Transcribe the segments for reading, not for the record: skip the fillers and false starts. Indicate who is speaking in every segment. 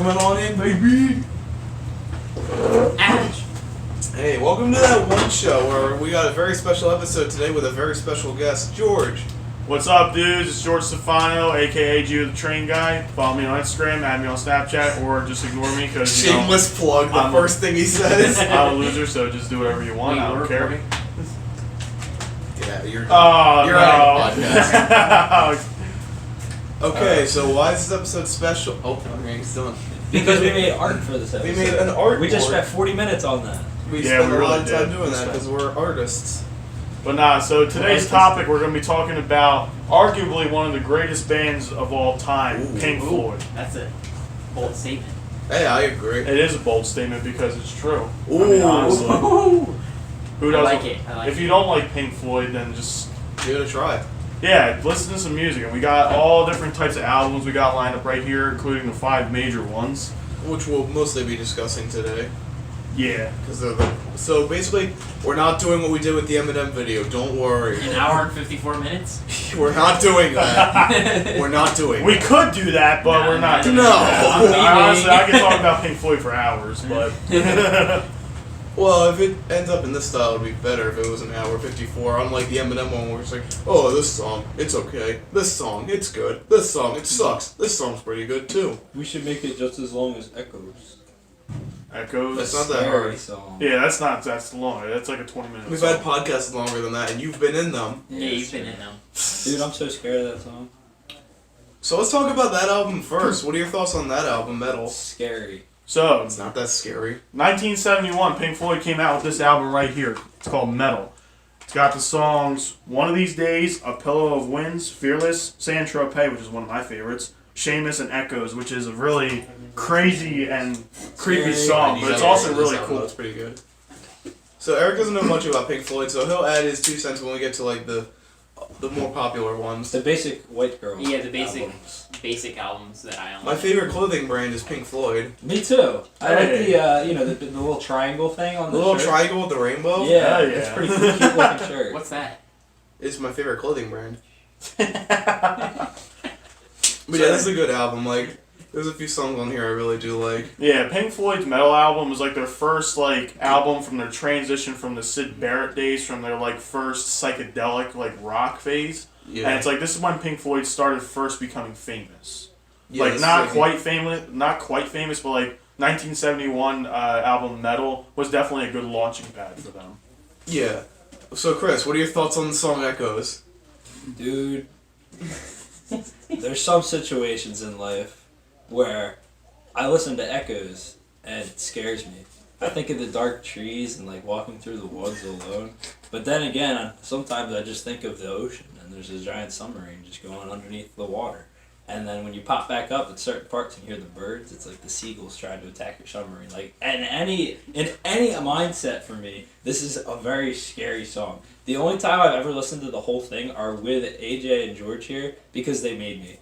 Speaker 1: coming on in, baby.
Speaker 2: Ouch.
Speaker 1: Hey, welcome to That One Show, where we got a very special episode today with a very special guest, George.
Speaker 3: What's up, dudes? It's George Stefano, aka Gio the Train Guy. Follow me on Instagram, add me on Snapchat, or just ignore me because
Speaker 1: Shameless plug. The first thing he says.
Speaker 3: I'm a loser, so just do whatever you want. I don't care.
Speaker 1: Yeah, you're.
Speaker 3: Oh
Speaker 1: you're
Speaker 3: no!
Speaker 1: out of the podcast.
Speaker 3: Okay.
Speaker 1: Okay, so why is this episode special? Oh, okay, still on.
Speaker 4: Because we made art for this episode.
Speaker 1: We made an art.
Speaker 4: We just
Speaker 1: board.
Speaker 4: spent 40 minutes on that.
Speaker 1: We
Speaker 3: Yeah,
Speaker 1: spent
Speaker 3: we
Speaker 1: a lot
Speaker 3: really
Speaker 1: of time
Speaker 3: did.
Speaker 1: doing that because we're artists.
Speaker 3: But nah, so today's topic, we're going to be talking about arguably one of the greatest bands of all time,
Speaker 1: Ooh.
Speaker 3: Pink Floyd.
Speaker 2: That's a bold statement.
Speaker 1: Hey, I agree.
Speaker 3: It is a bold statement because it's true.
Speaker 1: Ooh.
Speaker 3: I mean, honestly. Who
Speaker 2: I
Speaker 3: doesn't?
Speaker 2: like it. I like
Speaker 3: If you don't like Pink Floyd, then just...
Speaker 1: Give it a try.
Speaker 3: Yeah, listen to some music. And we got all different types of albums we got lined up right here, including the 5 major ones.
Speaker 1: Which we'll mostly be discussing today.
Speaker 3: Yeah.
Speaker 1: So basically, we're not doing what we did with the Eminem video. Don't worry.
Speaker 2: An hour and 54 minutes?
Speaker 1: We're not doing that. We're not doing
Speaker 3: We
Speaker 1: that.
Speaker 3: could do that, but we're not doing
Speaker 1: No.
Speaker 3: that. Honestly, I can talk about Pink Floyd for hours, but...
Speaker 1: Well, if it ends up in this style, it'd be better if it was an hour 54. Unlike the Eminem one where it's like, oh, this song, it's okay. This song, it's good. This song, it sucks. This song's pretty good, too.
Speaker 4: We should make it just as long as Echoes.
Speaker 3: Echoes.
Speaker 1: That's not that
Speaker 4: Scary
Speaker 1: hard.
Speaker 4: song.
Speaker 3: Yeah, that's long. That's like a 20-minute
Speaker 1: We've
Speaker 3: song.
Speaker 1: had podcasts longer than that, and you've been in them.
Speaker 2: Yeah, you've been in them.
Speaker 4: Dude, I'm so scared of that song.
Speaker 1: So let's talk about that album first. What are your thoughts on that album, Metal?
Speaker 4: It's scary.
Speaker 3: So,
Speaker 1: It's not that scary.
Speaker 3: 1971, Pink Floyd came out with this album right here. It's called Metal. It's got the songs One of These Days, A Pillow of Winds, Fearless, Saint Tropez, which is one of my favorites, Seamus, and Echoes, which is a really crazy and creepy song, but it's also really cool.
Speaker 1: It's pretty good. So Eric doesn't know much about Pink Floyd, so he'll add his 2 cents when we get to like the more popular ones.
Speaker 4: The basic white girl.
Speaker 2: Yeah, the basic
Speaker 4: albums.
Speaker 2: basic albums that I own.
Speaker 1: My favorite clothing brand is Pink Floyd.
Speaker 4: Me too. I like
Speaker 3: Hey.
Speaker 4: the little triangle thing on
Speaker 1: The
Speaker 4: the
Speaker 1: little
Speaker 4: shirt.
Speaker 1: triangle with the rainbow.
Speaker 4: Yeah,
Speaker 3: Hell
Speaker 4: it's
Speaker 3: yeah.
Speaker 4: pretty cute looking shirt.
Speaker 2: What's that?
Speaker 1: It's my favorite clothing brand. But yeah, this is a good album. Like, there's a few songs on here I really do like.
Speaker 3: Yeah, Pink Floyd's Metal album was like their first like album from their transition from the Syd Barrett days, from their like first psychedelic like rock phase.
Speaker 1: Yeah.
Speaker 3: And it's like this is when Pink Floyd started first becoming famous.
Speaker 1: Yeah,
Speaker 3: Like
Speaker 1: this
Speaker 3: not
Speaker 1: is
Speaker 3: quite famous, but like 1971 album Metal was definitely a good launching pad for them.
Speaker 1: Yeah. So Chris, what are your thoughts on the song Echoes?
Speaker 4: Dude, there's some situations in life where I listen to Echoes and it scares me. I think of the dark trees and like walking through the woods alone. But then again, sometimes I just think of the ocean and there's a giant submarine just going underneath the water. And then when you pop back up at certain parts and hear the birds, it's like the seagulls trying to attack your submarine. Like, in any mindset for me, this is a very scary song. The only time I've ever listened to the whole thing are with AJ and George here because they made me.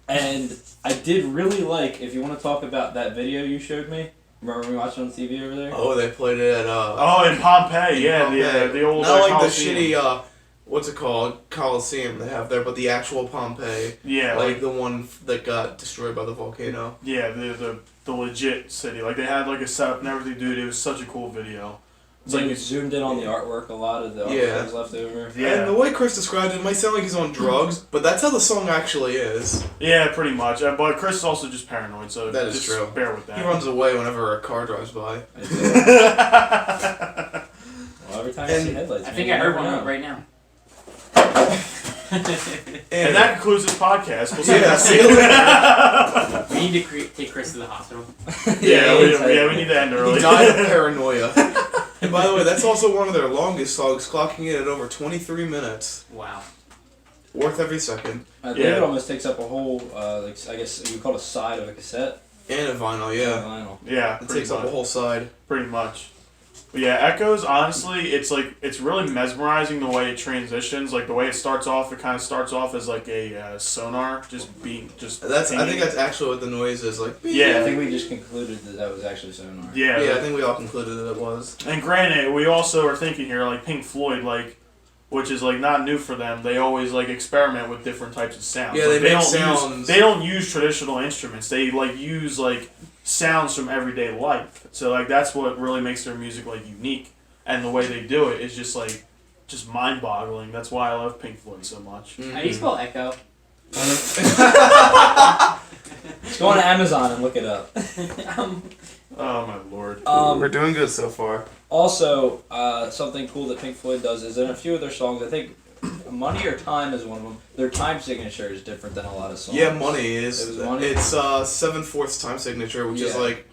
Speaker 4: And I did really like, if you want to talk about that video you showed me, remember we watched it on TV over there?
Speaker 1: Oh, they played it at
Speaker 3: Oh, in Pompeii, the old
Speaker 1: not like
Speaker 3: Coliseum.
Speaker 1: the shitty what's it called, Coliseum they have there, but the actual Pompeii.
Speaker 3: Yeah,
Speaker 1: Like the one that got destroyed by the volcano.
Speaker 3: yeah, the legit city. Like they had like a setup and everything, dude. It was such a cool video. It's
Speaker 4: Like
Speaker 3: like
Speaker 4: it zoomed in on the artwork, a lot of the artwork
Speaker 1: Yeah.
Speaker 4: that was left over.
Speaker 3: yeah,
Speaker 1: And the way Chris described it might sound like he's on drugs, but that's how the song actually is.
Speaker 3: yeah, pretty much. But Chris is also just paranoid, so
Speaker 1: That is
Speaker 3: just
Speaker 1: true.
Speaker 3: bear with that.
Speaker 1: He runs away whenever a car drives by.
Speaker 4: Well, every time I see headlights,
Speaker 2: I think
Speaker 4: man,
Speaker 2: I
Speaker 4: you
Speaker 2: heard
Speaker 4: never
Speaker 2: one
Speaker 4: know.
Speaker 2: right now.
Speaker 3: And that concludes this podcast. We'll see
Speaker 1: Yeah, see you later.
Speaker 2: We need to take Chris to the hospital.
Speaker 3: we need to end
Speaker 1: He
Speaker 3: early.
Speaker 1: died of paranoia. And by the way, that's also one of their longest songs, clocking in at over 23 minutes.
Speaker 2: Wow.
Speaker 1: Worth every second.
Speaker 4: I think
Speaker 3: Yeah.
Speaker 4: it almost takes up a whole, like I guess you call it a side of a cassette.
Speaker 1: And a vinyl, yeah.
Speaker 4: Vinyl.
Speaker 3: Yeah,
Speaker 1: It
Speaker 3: pretty
Speaker 1: takes up
Speaker 3: much.
Speaker 1: a whole side.
Speaker 3: Pretty much. But yeah, Echoes, honestly, it's really mesmerizing the way it transitions. Like the way it starts off, it kind of starts off as like a sonar, I think
Speaker 1: that's actually what the noise is like.
Speaker 3: Yeah.
Speaker 4: I think we just concluded that was actually sonar.
Speaker 3: Yeah.
Speaker 1: Yeah, I think we all concluded that it was.
Speaker 3: And granted, we also are thinking here, like Pink Floyd, like, which is like not new for them. They always like experiment with different types of sounds.
Speaker 1: Yeah,
Speaker 3: Like,
Speaker 1: they make
Speaker 3: don't
Speaker 1: sounds.
Speaker 3: they don't use traditional instruments. They like use like sounds from everyday life. So like that's what really makes their music like unique, and the way they do it is just like just mind-boggling. That's why I love Pink Floyd so much.
Speaker 2: How do you spell echo?
Speaker 4: Just go on Amazon and look it up.
Speaker 3: Oh my lord.
Speaker 1: We're doing good so far.
Speaker 4: Also, something cool that Pink Floyd does is in a few of their songs, I think Money or Time is one of them, their time signature is different than a lot of songs.
Speaker 1: Yeah, Money is.
Speaker 4: It was Money?
Speaker 1: It's 7/4 time signature, which is like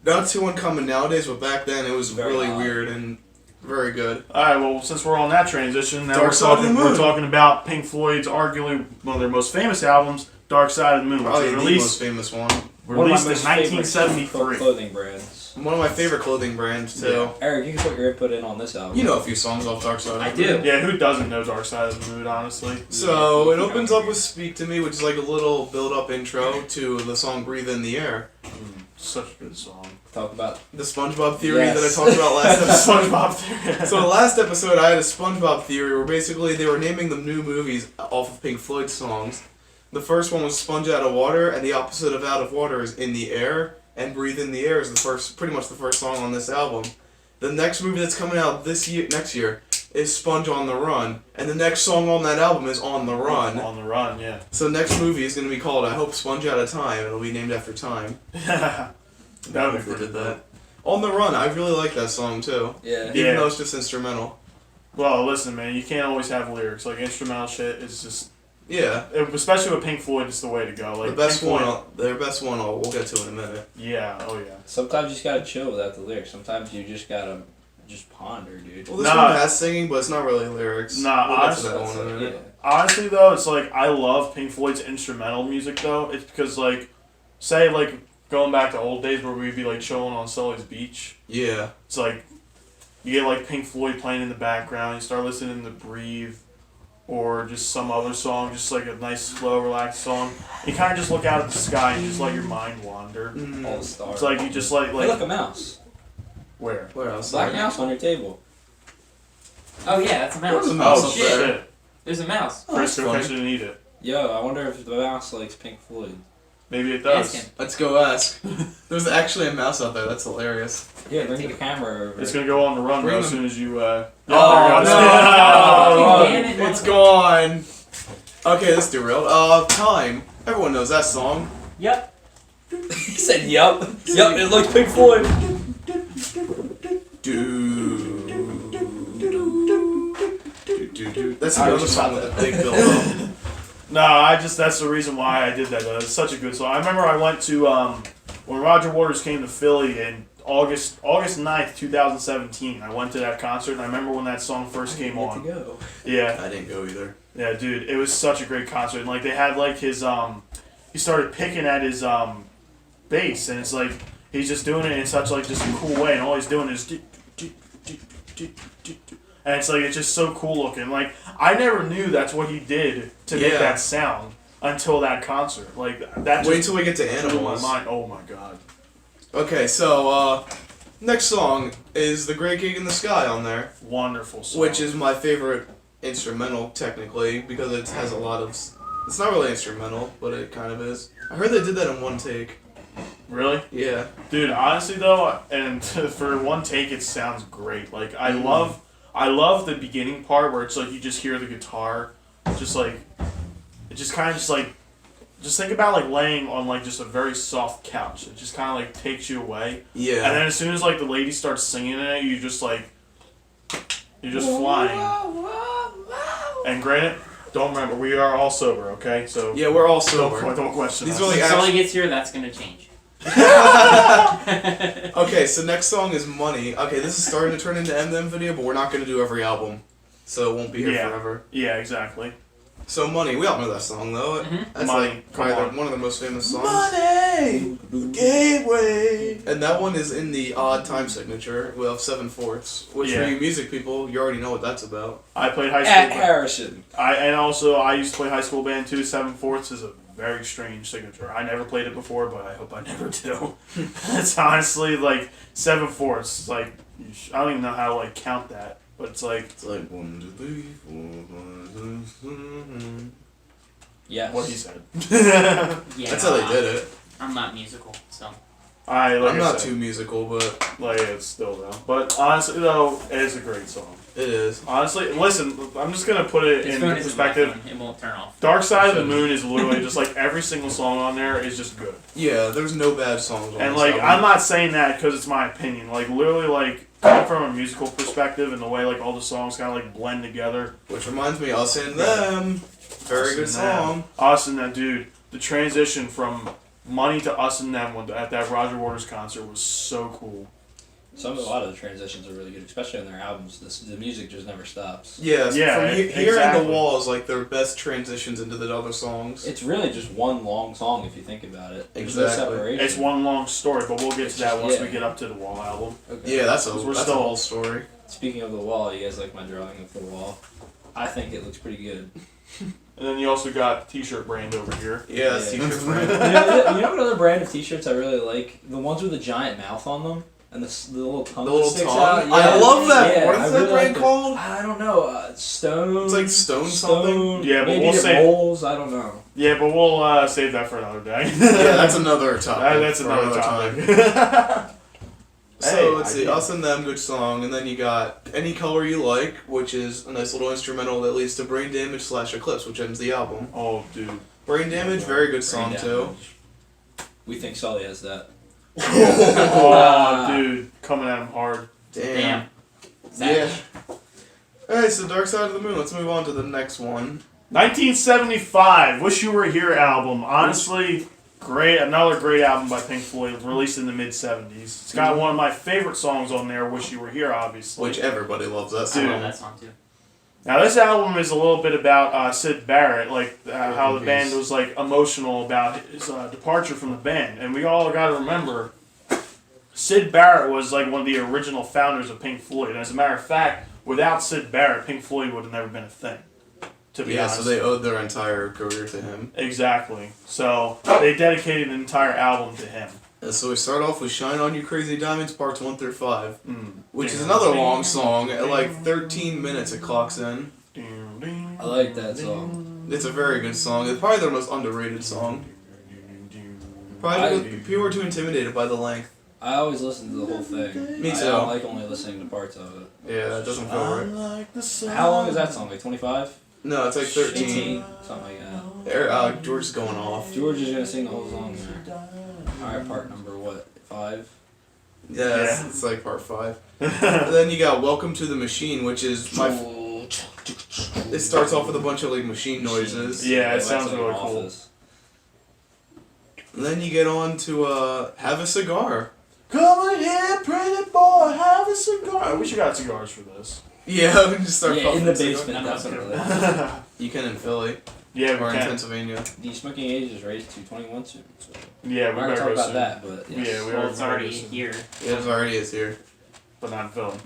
Speaker 1: not too uncommon nowadays, but back then it was
Speaker 4: Very
Speaker 1: really
Speaker 4: odd.
Speaker 1: weird and very good.
Speaker 3: Alright, well, since we're on that transition, now
Speaker 1: Dark Side of the Moon.
Speaker 3: we're talking about Pink Floyd's arguably one of their most famous albums, Dark Side of the Moon, which
Speaker 1: Probably
Speaker 3: was
Speaker 1: the most
Speaker 3: released,
Speaker 1: famous one.
Speaker 3: released in
Speaker 4: most favorite
Speaker 3: 1973.
Speaker 4: clothing brands.
Speaker 1: One of my favorite clothing brands too.
Speaker 4: Eric, you can put your input in on this album.
Speaker 1: You know a few songs off Dark Side of the
Speaker 2: I
Speaker 1: Moon.
Speaker 2: do.
Speaker 3: Yeah, who doesn't know Dark Side of the Moon, honestly?
Speaker 1: So it opens up with Speak to Me, which is like a little build-up intro to the song Breathe in the Air.
Speaker 3: Such a good song.
Speaker 4: Talk about
Speaker 1: The SpongeBob theory
Speaker 4: Yes.
Speaker 1: that I talked about last episode.
Speaker 3: SpongeBob theory.
Speaker 1: So the last episode I had a SpongeBob theory where basically they were naming the new movies off of Pink Floyd songs. The first one was Sponge Out of Water, and the opposite of Out of Water is In the Air, and Breathe in the Air is pretty much the first song on this album. The next movie that's coming out next year is Sponge on the Run, and the next song on that album is On the Run.
Speaker 3: On the Run, yeah.
Speaker 1: So next movie is going to be called I Hope Sponge Out of Time. It'll be named after time.
Speaker 3: That would be
Speaker 1: If they
Speaker 3: pretty
Speaker 1: did
Speaker 3: good.
Speaker 1: that. On the Run, I really like that song too.
Speaker 4: yeah.
Speaker 1: Even
Speaker 3: Yeah.
Speaker 1: though it's just instrumental.
Speaker 3: Well, listen, man, you can't always have lyrics. Like, instrumental shit is just...
Speaker 1: Yeah.
Speaker 3: Especially with Pink Floyd, it's the way to go. Like,
Speaker 1: The best
Speaker 3: Pink
Speaker 1: one,
Speaker 3: Floyd,
Speaker 1: their best one, we'll get to in a minute.
Speaker 3: yeah, oh yeah.
Speaker 4: Sometimes you just gotta chill without the lyrics. Sometimes you just gotta just ponder, dude.
Speaker 1: Well, this
Speaker 3: Nah.
Speaker 1: one has singing, but it's not really lyrics.
Speaker 3: Nah,
Speaker 1: we'll get to
Speaker 3: honestly,
Speaker 1: that
Speaker 4: That's
Speaker 1: one in a
Speaker 4: like,
Speaker 1: minute.
Speaker 4: yeah.
Speaker 3: Honestly, though, it's like, I love Pink Floyd's instrumental music, though. It's because, like, say, like, going back to old days where we'd be, like, chilling on Sully's Beach.
Speaker 1: Yeah.
Speaker 3: It's like, you get, like, Pink Floyd playing in the background, you start listening to Breathe, or just some other song, just like a nice, slow, relaxed song. You kind of just look out at the sky and just let your mind wander.
Speaker 4: All the stars.
Speaker 3: It's like you just like,
Speaker 4: Hey, look,
Speaker 3: like,
Speaker 4: a mouse.
Speaker 3: where?
Speaker 1: Where else?
Speaker 4: Black mouse on your table.
Speaker 2: Oh yeah, that's a mouse.
Speaker 1: There's a mouse
Speaker 3: Oh,
Speaker 1: up
Speaker 2: shit.
Speaker 1: there.
Speaker 3: shit.
Speaker 2: There's a mouse.
Speaker 3: Chris,
Speaker 1: that's
Speaker 3: I
Speaker 1: funny.
Speaker 3: shouldn't eat it.
Speaker 4: Yo, I wonder if the mouse likes Pink Floyd.
Speaker 3: Maybe it
Speaker 2: Ask
Speaker 3: does.
Speaker 2: him.
Speaker 1: Let's go ask. There's actually a mouse out there. That's hilarious.
Speaker 4: Yeah, bring the camera over.
Speaker 3: It's gonna go on the run
Speaker 1: Bring
Speaker 3: though, as
Speaker 1: them.
Speaker 3: soon as you.
Speaker 1: Oh,
Speaker 3: there it goes.
Speaker 2: Oh, damn it.
Speaker 1: It's gone. Okay, let's do real. Time. Everyone knows that song.
Speaker 2: Yep.
Speaker 4: He said, yup. Yup, it looks Pink Floyd.
Speaker 1: That's another song with a big build up.
Speaker 3: No, that's the reason why I did that. Though. It's such a good song. I remember I went to when Roger Waters came to Philly in August 9th, 2017. I went to that concert, and I remember when that song first came
Speaker 4: Get
Speaker 3: on.
Speaker 4: to go.
Speaker 3: Yeah,
Speaker 1: I didn't go either.
Speaker 3: yeah, dude, it was such a great concert. And like they had like his he started picking at his bass, and it's like he's just doing it in such like just a cool way, and all he's doing is. And it's like it's just so cool looking. Like I never knew that's what he did to make
Speaker 1: Yeah.
Speaker 3: that sound until that concert. Like that.
Speaker 1: Wait
Speaker 3: just
Speaker 1: till we get to
Speaker 3: blew my
Speaker 1: Animals.
Speaker 3: mind. Oh my god.
Speaker 1: Okay, so next song is The Great Gig in the Sky on there,
Speaker 3: Wonderful song.
Speaker 1: which is my favorite instrumental technically because it has a lot of. It's not really instrumental, but it kind of is. I heard they did that in one take.
Speaker 3: really,
Speaker 1: Yeah.
Speaker 3: dude. Honestly though, and for one take, it sounds great. Like I love the beginning part where it's like you just hear the guitar, just like it just kind of just like. Just think about like laying on like just a very soft couch. It just kind of like takes you away.
Speaker 1: Yeah.
Speaker 3: And then as soon as like the lady starts singing it, you just like you're just flying. And granted, don't remember we are all sober, okay? So
Speaker 1: Yeah, we're all sober.
Speaker 3: don't question
Speaker 1: These
Speaker 3: us.
Speaker 1: are like
Speaker 2: If Sully gets here, that's gonna change.
Speaker 1: Okay, so next song is Money. Okay, this is starting to turn into Eminem video, but we're not going to do every album. So it won't be here
Speaker 3: Yeah.
Speaker 1: forever.
Speaker 3: Yeah, exactly.
Speaker 1: So Money, we all know that song though.
Speaker 2: Mhm.
Speaker 1: That's
Speaker 3: Money,
Speaker 1: like
Speaker 3: come
Speaker 1: probably
Speaker 3: on.
Speaker 1: one of the most famous songs.
Speaker 3: Money, gateway.
Speaker 1: And that one is in the odd time signature with 7/4, which
Speaker 3: Yeah.
Speaker 1: for you music people, you already know what that's about.
Speaker 3: I played high
Speaker 4: At
Speaker 3: school.
Speaker 4: Harrison.
Speaker 3: I used to play high school band too. 7/4 is a very strange signature. I never played it before, but I hope I never do. It's honestly like 7/4. Like I don't even know how to like count that, but it's like
Speaker 1: It's like 1, 2, 3, 4, 5, 6, 7.
Speaker 4: Yes.
Speaker 3: what he said.
Speaker 2: Yeah,
Speaker 1: That's how they did it.
Speaker 2: I'm not musical, so.
Speaker 1: I'm not too musical, but
Speaker 3: like it's still though. But honestly, though, it is a great song.
Speaker 1: it is.
Speaker 3: Honestly, listen, I'm just gonna put it
Speaker 2: His
Speaker 3: in
Speaker 2: phone isn't my
Speaker 3: perspective.
Speaker 2: phone. It won't turn off.
Speaker 3: Dark Side of the Moon is literally just like every single song on there is just good.
Speaker 1: Yeah, there's no bad songs on
Speaker 3: And
Speaker 1: this
Speaker 3: like,
Speaker 1: album.
Speaker 3: I'm not saying that because it's my opinion. Like, literally, like coming from a musical perspective and the way like all the songs kind of like blend together.
Speaker 1: Which reminds me, Us and Them. Very good song.
Speaker 3: Us and Them, dude. The transition from Money to Us and Them at that Roger Waters concert was so cool.
Speaker 4: A lot of the transitions are really good, especially on their albums. The music just never stops.
Speaker 1: Yes,
Speaker 3: Yeah,
Speaker 1: from Here and
Speaker 3: exactly.
Speaker 1: The Wall is like their best transitions into the other songs.
Speaker 4: It's really just one long song if you think about it. There's
Speaker 1: Exactly.
Speaker 4: no separation.
Speaker 3: It's one long story, but we'll get
Speaker 4: It's
Speaker 3: to that
Speaker 4: just-
Speaker 3: once
Speaker 4: yeah.
Speaker 3: we get up to the Wall album.
Speaker 4: Okay.
Speaker 1: Yeah, that's a
Speaker 3: We're
Speaker 1: that's
Speaker 3: still-
Speaker 1: a whole story.
Speaker 4: Speaking of the wall, you guys like my drawing of the wall? I think it looks pretty good.
Speaker 3: And then you also got T-shirt brand over here.
Speaker 1: Yeah, that's
Speaker 4: Yeah.
Speaker 1: T-shirt
Speaker 4: you,
Speaker 1: brand.
Speaker 4: you know what other brand of t-shirts I really like? The ones with the giant mouth on them and the little tongue
Speaker 1: The little
Speaker 4: that sticks
Speaker 1: tongue.
Speaker 4: out. Yeah.
Speaker 1: I love that.
Speaker 4: Yeah,
Speaker 1: What
Speaker 4: I
Speaker 1: is that
Speaker 4: really
Speaker 1: brand
Speaker 4: like that.
Speaker 1: called?
Speaker 4: I don't know. Stone.
Speaker 1: It's like Stone something.
Speaker 3: Yeah, but
Speaker 4: maybe
Speaker 3: we'll
Speaker 4: it
Speaker 3: say-
Speaker 4: rolls. I don't know.
Speaker 3: Yeah, but we'll save that for another day.
Speaker 1: Yeah, that's another topic.
Speaker 3: That's
Speaker 1: for
Speaker 3: another
Speaker 1: time.
Speaker 3: topic.
Speaker 1: So
Speaker 3: Hey,
Speaker 1: let's see,
Speaker 3: idea.
Speaker 1: Us and Them, good song, and then you got Any Color You Like, which is a nice little instrumental that leads to Brain Damage / Eclipse, which ends the album.
Speaker 3: Oh, dude.
Speaker 1: Brain Damage, very good song
Speaker 4: Brain
Speaker 1: too.
Speaker 4: damage. We think Sully has that.
Speaker 3: Oh, dude. Coming at him hard.
Speaker 1: Damn.
Speaker 2: Damn.
Speaker 1: Yeah. Alright, so Dark Side of the Moon, let's move on to the next one.
Speaker 3: 1975, Wish You Were Here album. Honestly, great. Another great album by Pink Floyd, released in the mid-70s. It's got one of my favorite songs on there, Wish You Were Here, obviously.
Speaker 1: Which everybody loves that
Speaker 2: I
Speaker 1: song.
Speaker 2: love that song too.
Speaker 3: Now, this album is a little bit about Syd Barrett, like how the
Speaker 1: Peace.
Speaker 3: band was like emotional about his departure from the band. And we all got to remember, Syd Barrett was like one of the original founders of Pink Floyd. As a matter of fact, without Syd Barrett, Pink Floyd would have never been a thing. To be
Speaker 1: Yeah,
Speaker 3: honest.
Speaker 1: so they owed their entire career to him.
Speaker 3: Exactly. So they dedicated an entire album to him.
Speaker 1: And so we start off with Shine On You Crazy Diamonds, parts 1 through 5,
Speaker 3: Mm.
Speaker 1: which is another long song. At like 13 minutes it clocks in.
Speaker 4: I like that song.
Speaker 1: It's a very good song. It's probably their most underrated song. Probably people are too intimidated by the length.
Speaker 4: I always listen to the whole thing.
Speaker 1: Me
Speaker 4: I
Speaker 1: too.
Speaker 4: don't like only listening to parts of it.
Speaker 1: Yeah, that doesn't feel right.
Speaker 4: How long is that song? Like 25?
Speaker 1: No, it's like 13.
Speaker 4: 18? Something like that.
Speaker 1: George is going off.
Speaker 4: George is gonna sing the whole song there. Alright, part number what? 5?
Speaker 1: Yeah, it's like part 5. And then you got Welcome to the Machine, which is my... It starts off with a bunch of like machine noises.
Speaker 3: Yeah, it
Speaker 4: Like
Speaker 3: sounds
Speaker 4: like
Speaker 3: really
Speaker 4: an
Speaker 3: cool.
Speaker 4: office.
Speaker 1: And then you get on to Have a Cigar.
Speaker 3: Come in here, pretty boy, have a cigar. We should got cigars for this.
Speaker 1: Yeah, we can just start
Speaker 4: Yeah,
Speaker 1: puffing
Speaker 4: in the
Speaker 1: cigars.
Speaker 4: basement,
Speaker 2: No, no,
Speaker 4: definitely.
Speaker 1: You can in Philly
Speaker 3: Yeah,
Speaker 1: or
Speaker 3: we
Speaker 1: in
Speaker 3: can.
Speaker 1: Pennsylvania.
Speaker 4: The smoking age is raised to 21 soon. So
Speaker 3: Yeah, we
Speaker 4: we're gonna
Speaker 3: better
Speaker 4: talk
Speaker 3: go
Speaker 4: about
Speaker 3: soon.
Speaker 4: that, but yes.
Speaker 3: Yeah, we
Speaker 2: Well,
Speaker 3: are
Speaker 2: it's already
Speaker 3: soon.
Speaker 2: here.
Speaker 1: Yeah, it already is here.
Speaker 3: But not in film.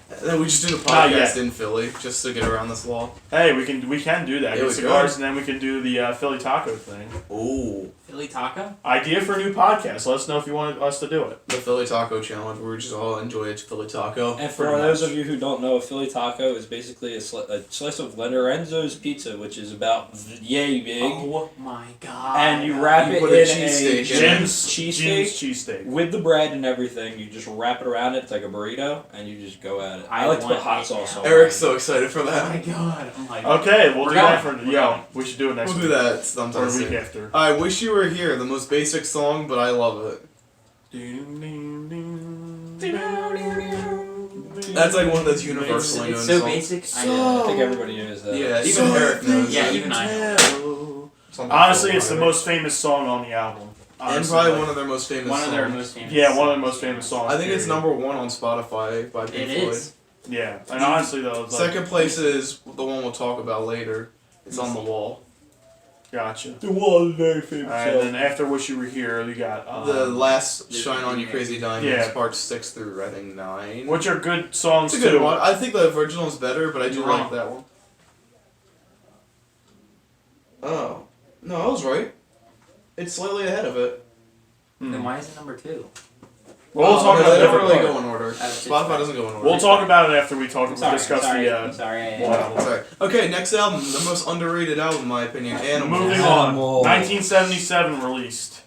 Speaker 1: And then we just did a
Speaker 3: Not yet.
Speaker 1: podcast in Philly just to get around this law.
Speaker 3: Hey, we can do that.
Speaker 1: Yeah,
Speaker 3: Get
Speaker 1: we
Speaker 3: cigars,
Speaker 1: could.
Speaker 3: and then we can do the Philly taco thing.
Speaker 1: Ooh.
Speaker 2: Philly Taco?
Speaker 3: Idea for a new podcast. Let us know if you want us to do it.
Speaker 1: The Philly Taco Challenge, where we just all enjoy a Philly taco.
Speaker 4: And for
Speaker 3: Pretty
Speaker 4: those
Speaker 3: much.
Speaker 4: of you who don't know, a Philly taco is basically a slice of Lorenzo's pizza, which is about yay big.
Speaker 2: Oh my god.
Speaker 4: And you wrap
Speaker 1: You
Speaker 4: it
Speaker 1: put a
Speaker 4: in
Speaker 1: cheesesteak in it.
Speaker 3: Jim's
Speaker 4: cheesesteak
Speaker 3: cheesesteak.
Speaker 4: with the bread and everything. You just wrap it around it. It's like a burrito, and you just go at it. I
Speaker 2: I
Speaker 4: like to put
Speaker 2: want
Speaker 4: hot
Speaker 2: it
Speaker 4: sauce
Speaker 2: now.
Speaker 4: on.
Speaker 1: Eric's so excited for
Speaker 2: Oh my
Speaker 1: that.
Speaker 2: god. I'm like,
Speaker 3: Okay, we'll
Speaker 2: We're
Speaker 3: do that
Speaker 2: going.
Speaker 3: for
Speaker 2: We're
Speaker 3: yo.
Speaker 2: going.
Speaker 3: We should do it next
Speaker 1: We'll
Speaker 3: week.
Speaker 1: do that
Speaker 3: Or
Speaker 1: sometime
Speaker 3: a week
Speaker 1: soon.
Speaker 3: after.
Speaker 1: I Wish You Were Here, the most basic song, but I love it. That's like one that's universally known
Speaker 2: it's so
Speaker 1: songs.
Speaker 2: basic. I
Speaker 1: So-
Speaker 2: know.
Speaker 4: I think everybody knows that.
Speaker 1: Yeah, even Eric knows
Speaker 2: Yeah,
Speaker 1: it.
Speaker 2: even I know.
Speaker 3: Honestly, it's the most famous song on the album.
Speaker 1: And
Speaker 3: Honestly,
Speaker 1: probably
Speaker 3: like-
Speaker 1: one of their most famous
Speaker 2: One of their
Speaker 1: songs.
Speaker 2: most famous.
Speaker 3: Yeah, one of the most famous songs.
Speaker 1: I think it's
Speaker 3: period.
Speaker 1: number 1 on Spotify by Pink
Speaker 2: It
Speaker 1: Floyd.
Speaker 2: is.
Speaker 3: Yeah, and honestly though, it's like,
Speaker 1: Second place is the one we'll talk about later. It's on the wall.
Speaker 3: gotcha.
Speaker 4: The one very famous.
Speaker 3: Alright, and then after Wish You Were Here, we got
Speaker 1: The last
Speaker 2: This
Speaker 1: Shine
Speaker 2: is
Speaker 1: On You
Speaker 2: the-
Speaker 1: Crazy Diamonds,
Speaker 3: Yeah.
Speaker 1: parts 6 through I think 9.
Speaker 3: which are good songs
Speaker 1: It's a good
Speaker 3: too.
Speaker 1: one. I think the original is better, but I do
Speaker 3: You're
Speaker 1: like
Speaker 3: wrong.
Speaker 1: that one. Oh. No, I was right. It's slightly ahead of it.
Speaker 2: Then why is it number 2?
Speaker 3: We'll talk
Speaker 1: no,
Speaker 3: about
Speaker 1: they
Speaker 3: it
Speaker 1: don't
Speaker 3: different
Speaker 1: really
Speaker 3: part.
Speaker 1: go in order.
Speaker 2: it's
Speaker 1: Spotify
Speaker 2: fine.
Speaker 1: doesn't go in order.
Speaker 3: We'll talk about it after we
Speaker 2: I'm
Speaker 3: discuss
Speaker 2: sorry.
Speaker 3: the
Speaker 2: I'm sorry.
Speaker 3: Wall album.
Speaker 1: Sorry. Okay, next album, the most underrated album in my opinion, Animals.
Speaker 3: Moving
Speaker 4: Animals.
Speaker 3: on. 1977 released.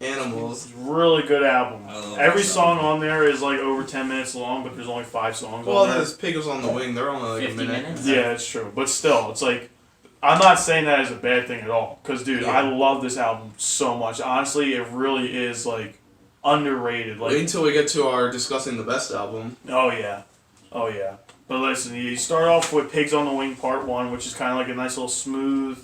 Speaker 1: Animals.
Speaker 3: It's a really good album.
Speaker 4: I love
Speaker 3: Every
Speaker 4: this
Speaker 3: song
Speaker 4: album.
Speaker 3: on there is like over 10 minutes long, but there's only 5 songs
Speaker 1: Well,
Speaker 3: on there.
Speaker 1: there's Pig was on the Wing. They're only like a
Speaker 2: 50
Speaker 1: minute.
Speaker 2: minutes?
Speaker 3: Yeah, it's true. But still, it's like, I'm not saying that as a bad thing at all. Because, dude,
Speaker 1: Yeah.
Speaker 3: I love this album so much. Honestly, it really is, like, underrated. Like,
Speaker 1: Wait until we get to our discussing the best album.
Speaker 3: oh, yeah. Oh, yeah. But listen, you start off with Pigs on the Wing Part 1, which is kind of like a nice little smooth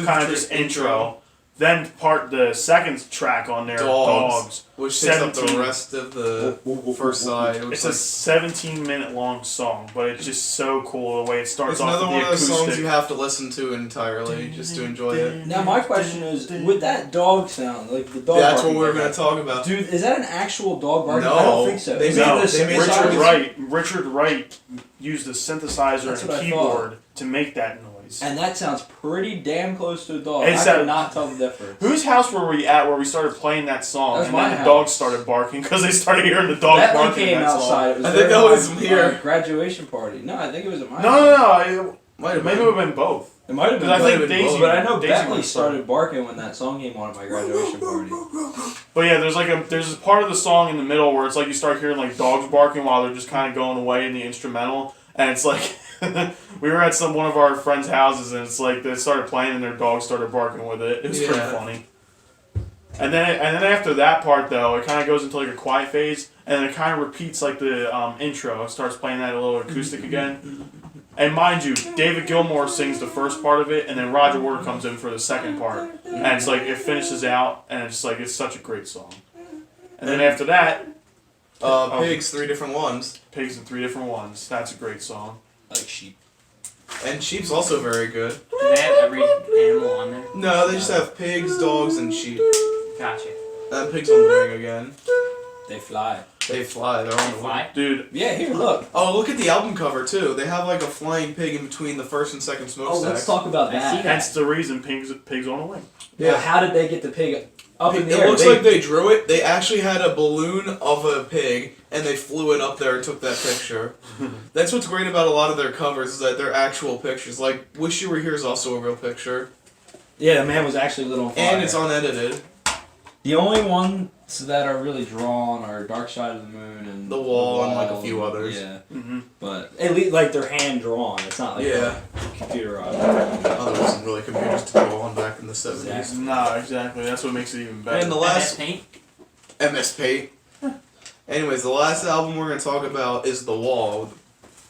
Speaker 3: kind of just intro. Then the second track on there, Dogs,
Speaker 1: which takes up the
Speaker 3: 17.
Speaker 1: rest of the first side.
Speaker 3: It's a 17-minute long song, but it's just so cool the way it starts
Speaker 1: It's
Speaker 3: off
Speaker 1: another
Speaker 3: with
Speaker 1: one
Speaker 3: the
Speaker 1: of those
Speaker 3: acoustic.
Speaker 1: songs you have to listen to entirely just to enjoy it.
Speaker 4: Now my question is, with that dog sound, like the dog
Speaker 1: That's what
Speaker 4: barking
Speaker 1: we're
Speaker 4: like
Speaker 1: going
Speaker 4: that,
Speaker 1: to talk about.
Speaker 4: Dude, is that an actual dog barking?
Speaker 1: No,
Speaker 4: I don't think so.
Speaker 1: they
Speaker 4: Is
Speaker 1: made-
Speaker 4: that a
Speaker 1: they made
Speaker 4: synthesizer?
Speaker 3: Richard Wright used a synthesizer
Speaker 4: That's
Speaker 3: and a
Speaker 4: what I
Speaker 3: keyboard to make that noise.
Speaker 4: And that sounds pretty damn close to a dog.
Speaker 3: It's
Speaker 4: I
Speaker 3: a-
Speaker 4: could not tell the difference.
Speaker 3: Whose house were we at where we started playing that song
Speaker 4: That was
Speaker 3: and
Speaker 4: my
Speaker 3: then the
Speaker 4: house.
Speaker 3: dogs started barking because they started hearing the dogs
Speaker 4: That one
Speaker 3: barking
Speaker 4: came
Speaker 3: that
Speaker 4: outside.
Speaker 3: song?
Speaker 4: It was
Speaker 1: I think
Speaker 4: during
Speaker 1: that was
Speaker 4: my,
Speaker 1: here.
Speaker 4: graduation party. No, I think it was at my
Speaker 3: No,
Speaker 4: house.
Speaker 3: no.
Speaker 1: Might have
Speaker 3: Maybe it
Speaker 1: been.
Speaker 3: would have been both.
Speaker 4: It might have been.
Speaker 3: Because I
Speaker 1: might
Speaker 3: think
Speaker 1: have been
Speaker 3: Daisy,
Speaker 1: both.
Speaker 4: But I know
Speaker 3: Daisy
Speaker 4: Bentley
Speaker 3: would've
Speaker 4: started barking when that song came on at my graduation party.
Speaker 3: But yeah, there's a part of the song in the middle where it's like you start hearing like dogs barking while they're just kind of going away in the instrumental, and it's like we were at one of our friends' houses, and it's like they started playing and their dog started barking with it. It was pretty
Speaker 1: Yeah.
Speaker 3: funny. And then after that part though, it kind of goes into like a quiet phase, and then it kind of repeats like the intro. It starts playing that little acoustic again. And mind you, David Gilmour sings the first part of it, and then Roger Waters comes in for the second part. And it's like, it finishes out, and it's like, it's such a great song. And then after that,
Speaker 1: Pigs, 3 different ones.
Speaker 3: Pigs in 3 different ones. That's a great song.
Speaker 4: I like sheep.
Speaker 1: And sheep's also very good.
Speaker 2: Do they have every animal on there?
Speaker 1: No, they just have pigs, dogs, and sheep.
Speaker 2: Gotcha.
Speaker 1: And pigs on the wing again.
Speaker 4: They fly.
Speaker 1: They fly. They're on the wing.
Speaker 2: Fly?
Speaker 3: Dude,
Speaker 4: Yeah, here, look.
Speaker 1: Oh, look at the album cover too. They have like a flying pig in between the first and second
Speaker 4: Oh,
Speaker 1: smokestacks.
Speaker 4: let's talk about
Speaker 2: I see
Speaker 4: that.
Speaker 2: that.
Speaker 3: that's the reason Pigs on a Wing.
Speaker 4: Yeah.
Speaker 1: Yeah.
Speaker 4: How did they get the pig up in
Speaker 1: It
Speaker 4: the air?
Speaker 1: looks like they drew it. They actually had a balloon of a pig, and they flew it up there and took that picture. That's what's great about a lot of their covers is that they're actual pictures. Like "Wish You Were Here" is also a real picture,
Speaker 4: Yeah, the man was actually lit on fire.
Speaker 1: and it's unedited.
Speaker 4: The only ones that are really drawn are Dark Side of the Moon and
Speaker 1: The Wall and, like, a few others.
Speaker 4: Yeah,
Speaker 3: Mm-hmm.
Speaker 4: but at least like they're hand drawn. It's not like
Speaker 1: Yeah.
Speaker 4: computerized.
Speaker 1: Oh, there wasn't really computers to go on back in the 70s.
Speaker 4: Exactly.
Speaker 3: Nah, exactly. That's what makes it even better.
Speaker 1: And the
Speaker 2: MS
Speaker 1: last
Speaker 2: Paint?
Speaker 1: MS Paint. Anyways, the last album we're going to talk about is The Wall.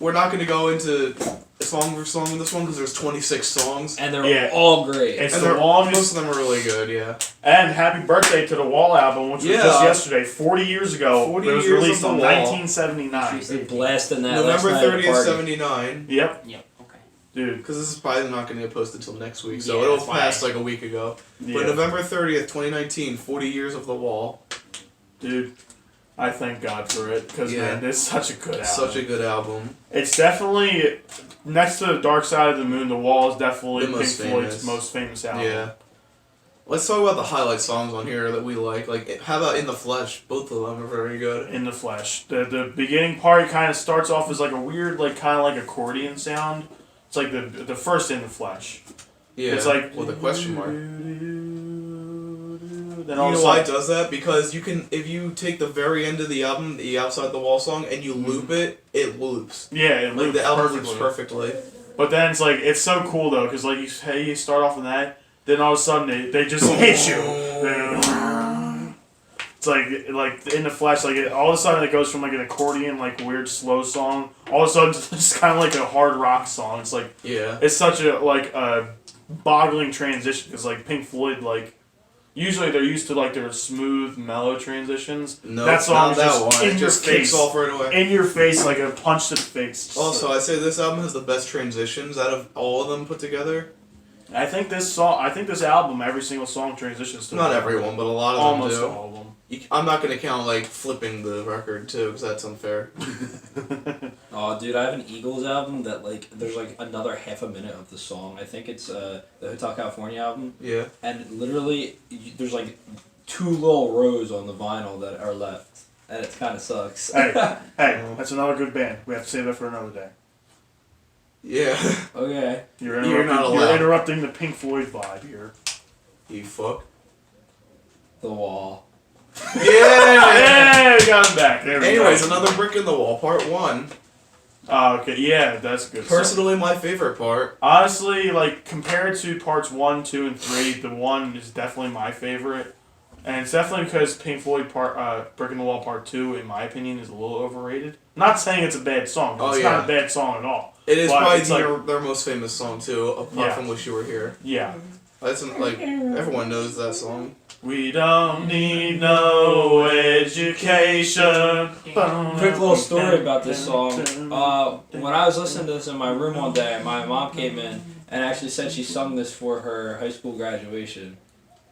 Speaker 1: We're not going to go into song for song in this one because there's 26 songs.
Speaker 4: And they're
Speaker 3: Yeah.
Speaker 4: all great.
Speaker 3: It's
Speaker 1: And
Speaker 3: the
Speaker 1: most
Speaker 3: longest.
Speaker 1: of them are really good, yeah.
Speaker 3: And happy birthday to the Wall album, which was
Speaker 1: Yeah.
Speaker 3: just yesterday, 40 years ago.
Speaker 1: 40
Speaker 3: it was
Speaker 1: years
Speaker 3: released
Speaker 1: of
Speaker 3: in
Speaker 1: The Wall.
Speaker 3: 1979.
Speaker 4: They blasting that
Speaker 1: November
Speaker 4: last night at a
Speaker 1: 30th,
Speaker 4: party.
Speaker 1: 79.
Speaker 3: Yep,
Speaker 2: Yep, okay.
Speaker 3: dude.
Speaker 1: Because this is probably not going to get posted until next week, so
Speaker 2: Yeah,
Speaker 1: it'll
Speaker 2: that's why.
Speaker 1: pass like a week ago.
Speaker 3: Yeah.
Speaker 1: But November 30th, 2019, 40 years of The Wall.
Speaker 3: Dude, I thank God for it because
Speaker 1: Yeah.
Speaker 3: man, it's such a good album.
Speaker 1: Such a good album.
Speaker 3: It's definitely next to the Dark Side of the Moon. The Wall is definitely
Speaker 1: The
Speaker 3: Pink
Speaker 1: most
Speaker 3: Floyd's
Speaker 1: famous.
Speaker 3: most famous album.
Speaker 1: Yeah. Let's talk about the highlight songs on here that we like. Like, how about In the Flesh? Both of them are very good.
Speaker 3: In the Flesh. The beginning part kind of starts off as like a weird, like kind of like accordion sound. It's like the first In the Flesh.
Speaker 1: Yeah.
Speaker 3: It's like
Speaker 1: with a question mark.
Speaker 3: Then
Speaker 1: You
Speaker 3: all
Speaker 1: know
Speaker 3: of a
Speaker 1: why it
Speaker 3: sudden,
Speaker 1: does that? Because you can, if you take the very end of the album, the Outside the Wall song, and you loop it, it loops.
Speaker 3: yeah, it
Speaker 1: Like
Speaker 3: loops
Speaker 1: the album
Speaker 3: perfectly.
Speaker 1: loops perfectly.
Speaker 3: But then it's like it's so cool though, because like you start off with that, then all of a sudden they just hit you. It's like In the Flesh, like all of a sudden it goes from like an accordion, like weird slow song, all of a sudden it's kind of like a hard rock song. It's like
Speaker 1: Yeah.
Speaker 3: it's such a like a boggling transition because like Pink Floyd like. Usually they're used to like their smooth, mellow transitions.
Speaker 1: No,
Speaker 3: that song
Speaker 1: not
Speaker 3: is
Speaker 1: that
Speaker 3: just
Speaker 1: one.
Speaker 3: in
Speaker 1: It
Speaker 3: your
Speaker 1: just kicks
Speaker 3: face,
Speaker 1: off right away.
Speaker 3: in your face like a punch to the face.
Speaker 1: Also, I say this album has the best transitions out of all of them put together.
Speaker 3: I think this album, every single song transitions to
Speaker 1: Not
Speaker 3: another.
Speaker 1: everyone, but a lot of
Speaker 3: Almost
Speaker 1: them do.
Speaker 3: all of them.
Speaker 1: I'm not gonna count like flipping the record too, because that's unfair.
Speaker 4: Oh, dude, I have an Eagles album that like there's like another half a minute of the song. I think it's the Hotel California album,
Speaker 1: Yeah.
Speaker 4: and literally there's like 2 little rows on the vinyl that are left, and it kind of sucks.
Speaker 3: Hey, that's another good band. We have to save that for another day.
Speaker 1: Yeah.
Speaker 4: Okay.
Speaker 3: You're
Speaker 1: You're
Speaker 3: interrupting,
Speaker 1: not
Speaker 3: you're
Speaker 1: allowed.
Speaker 3: interrupting the Pink Floyd vibe here.
Speaker 1: You fuck.
Speaker 4: The Wall.
Speaker 1: Yeah!
Speaker 3: Yeah, we got him back. There we
Speaker 1: Anyways,
Speaker 3: go.
Speaker 1: another brick in the wall, part 1.
Speaker 3: Okay, yeah, that's good.
Speaker 1: Personally, my favorite part.
Speaker 3: Honestly, like, compared to parts 1, 2, and 3, the 1 is definitely my favorite. And it's definitely because Pink Floyd Brick in the Wall Part 2, in my opinion, is a little overrated. Not saying it's a bad song. It's not a bad song at all.
Speaker 1: It is
Speaker 3: but
Speaker 1: probably
Speaker 3: it's like,
Speaker 1: their most famous song, too, apart from Wish You Were Here.
Speaker 3: yeah.
Speaker 1: That's like, everyone knows that song.
Speaker 3: We don't need no education.
Speaker 4: Quick little story about this song. When I was listening to this in my room one day, my mom came in and actually said she sung this for her high school graduation.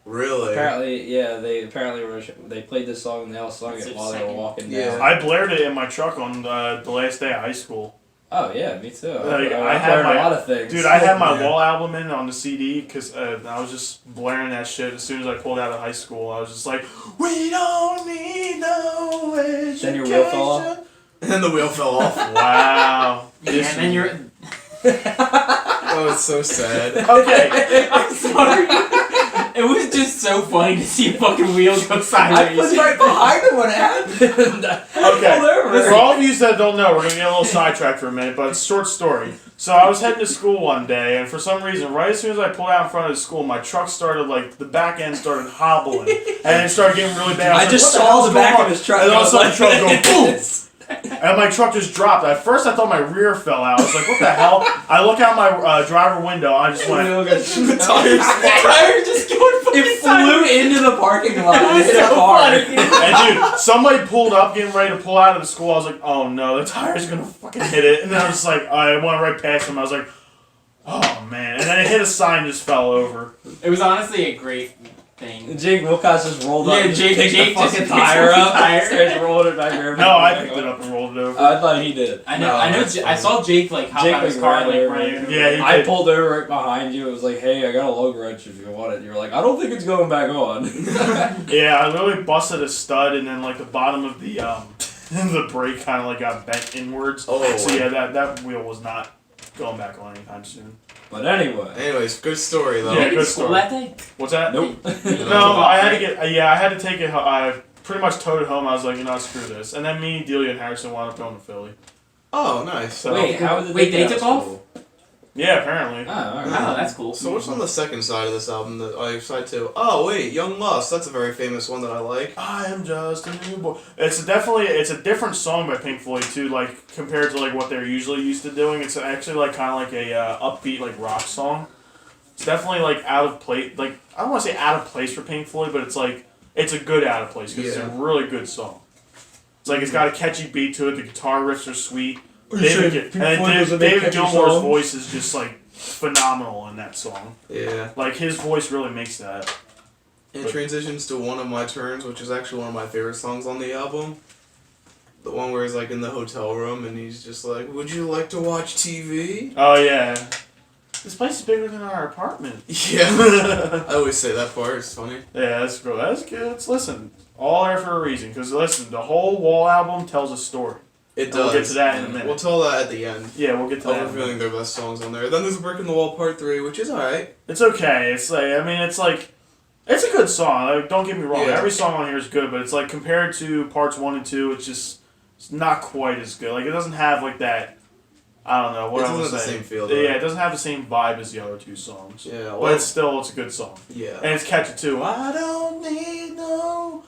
Speaker 1: Really?
Speaker 4: Apparently, yeah, they played this song and they all sung it while they were walking down.
Speaker 1: Yeah.
Speaker 3: I blared it in my truck on the last day of high school.
Speaker 4: Oh yeah, me too.
Speaker 3: Like,
Speaker 4: I
Speaker 3: had
Speaker 4: learned
Speaker 3: my,
Speaker 4: a lot of things.
Speaker 3: Dude, I had my wall album in on the CD because I was just blaring that shit as soon as I pulled out of high school. I was just like, we don't need no education.
Speaker 4: Then your wheel fell off?
Speaker 1: And then the wheel fell off.
Speaker 3: Wow.
Speaker 2: Yeah, and then you're.
Speaker 1: Oh, it's so sad.
Speaker 3: Okay.
Speaker 2: I'm sorry. It was just so funny to see a fucking wheel go
Speaker 4: I
Speaker 2: sideways.
Speaker 4: was right behind him when it happened.
Speaker 3: Okay,
Speaker 4: Pulled over.
Speaker 3: for all of you that don't know, we're going to get a little sidetracked for a minute, but it's a short story. So I was heading to school one day, and for some reason, right as soon as I pulled out in front of the school, my truck started, like, the back end started hobbling, and it started getting really bad.
Speaker 4: I
Speaker 3: was
Speaker 4: just
Speaker 3: like, what
Speaker 4: saw
Speaker 3: hell's
Speaker 4: the back
Speaker 3: going
Speaker 4: of
Speaker 3: on?
Speaker 4: his truck.
Speaker 3: And all of a sudden,
Speaker 4: I
Speaker 3: the truck
Speaker 4: was like,
Speaker 3: go, boom! And my truck just dropped. At first, I thought my rear fell out. I was like, what the hell? I look out my driver window, I just went,
Speaker 1: The tires
Speaker 2: Tires just going fucking
Speaker 4: It flew into the parking lot and
Speaker 2: It was
Speaker 4: hit a
Speaker 2: so
Speaker 4: car.
Speaker 2: funny.
Speaker 3: and dude, somebody pulled up, getting ready to pull out of the school. I was like, oh no, the tire's gonna fucking hit it. And then I was like, I went right past him. I was like, oh man. And then it hit a sign, just fell over.
Speaker 2: It was honestly a great thing.
Speaker 4: Jake Wilcox just rolled up
Speaker 2: Yeah,
Speaker 4: and
Speaker 2: Jake
Speaker 4: picked the
Speaker 2: just
Speaker 4: fucking
Speaker 2: picks
Speaker 4: tire
Speaker 2: up the
Speaker 4: up
Speaker 2: tire.
Speaker 4: and starts rolling it back there.
Speaker 3: No, I picked it up and rolled it over.
Speaker 4: I thought he did.
Speaker 2: I know.
Speaker 1: No,
Speaker 2: I know.
Speaker 1: that's
Speaker 2: I saw Jake like hop
Speaker 4: Jake
Speaker 2: out of his
Speaker 4: was
Speaker 2: car
Speaker 4: right
Speaker 2: and like
Speaker 4: over
Speaker 2: run.
Speaker 4: it.
Speaker 3: Yeah, he
Speaker 4: I
Speaker 3: did.
Speaker 4: pulled over right behind you. It was like, hey, I got a lug wrench if you want it. You were like, I don't think it's going back on.
Speaker 3: Yeah, I literally busted a stud, and then like the bottom of the the brake kind of like got bent inwards.
Speaker 1: Oh.
Speaker 3: So yeah, that wheel was not going back on anytime soon.
Speaker 4: But anyway.
Speaker 1: Anyways, good story, though.
Speaker 3: Yeah,
Speaker 2: Did you
Speaker 3: good
Speaker 2: school
Speaker 3: story.
Speaker 2: that day?
Speaker 3: What's that?
Speaker 4: Nope.
Speaker 3: No, I had to get. I had to take it. I pretty much towed it home. I was like, you know, screw this. And then me, Delia, and Harrison wound up going to Philly.
Speaker 1: Oh, nice.
Speaker 3: So
Speaker 2: Wait,
Speaker 4: How did
Speaker 2: wait, they
Speaker 4: get
Speaker 2: took
Speaker 4: out of
Speaker 2: off?
Speaker 4: school?
Speaker 3: yeah, apparently.
Speaker 4: Oh, alright.
Speaker 2: Oh, that's cool.
Speaker 1: So what's on the second side of this album? Side 2. Oh, wait, Young Lust. That's a very famous one that I like.
Speaker 3: I am just a new boy. It's a different song by Pink Floyd too. Like compared to like what they're usually used to doing. It's actually like kind of like a upbeat like rock song. It's definitely like out of place. Like I don't want to say out of place for Pink Floyd, but it's like it's a good out of place because it's a really good song. It's like it's got a catchy beat to it. The guitar riffs are sweet. David Gilmour's voice is just like phenomenal in that song.
Speaker 1: Yeah.
Speaker 3: Like his voice really makes that.
Speaker 1: It transitions to One of My Turns, which is actually one of my favorite songs on the album. The one where he's like in the hotel room and he's just like, would you like to watch TV?
Speaker 3: Oh yeah. This place is bigger than our apartment.
Speaker 1: Yeah. I always say that part. It's funny.
Speaker 3: Yeah, that's cool. That's good. Listen, all there for a reason. Because listen, the whole Wall album tells a story.
Speaker 1: It
Speaker 3: And
Speaker 1: does.
Speaker 3: we'll get to that in a minute.
Speaker 1: We'll tell that at the end.
Speaker 3: Yeah, we'll get to
Speaker 1: I'm
Speaker 3: that. in a
Speaker 1: revealing
Speaker 3: minute.
Speaker 1: their best songs on there. Then there's Brick in the Wall Part 3, which is alright.
Speaker 3: It's okay. It's like it's a good song. Like, don't get me wrong.
Speaker 1: Yeah.
Speaker 3: Every song on here is good, but it's like compared to parts 1 and 2, it's not quite as good. Like it doesn't have like that. I don't know what
Speaker 1: It
Speaker 3: I
Speaker 1: doesn't
Speaker 3: was
Speaker 1: have the
Speaker 3: saying.
Speaker 1: same feel, though.
Speaker 3: Yeah, it doesn't have the same vibe as the other two songs.
Speaker 1: Yeah, well,
Speaker 3: But it's a good song.
Speaker 1: yeah.
Speaker 3: And it's catchy too. I don't need no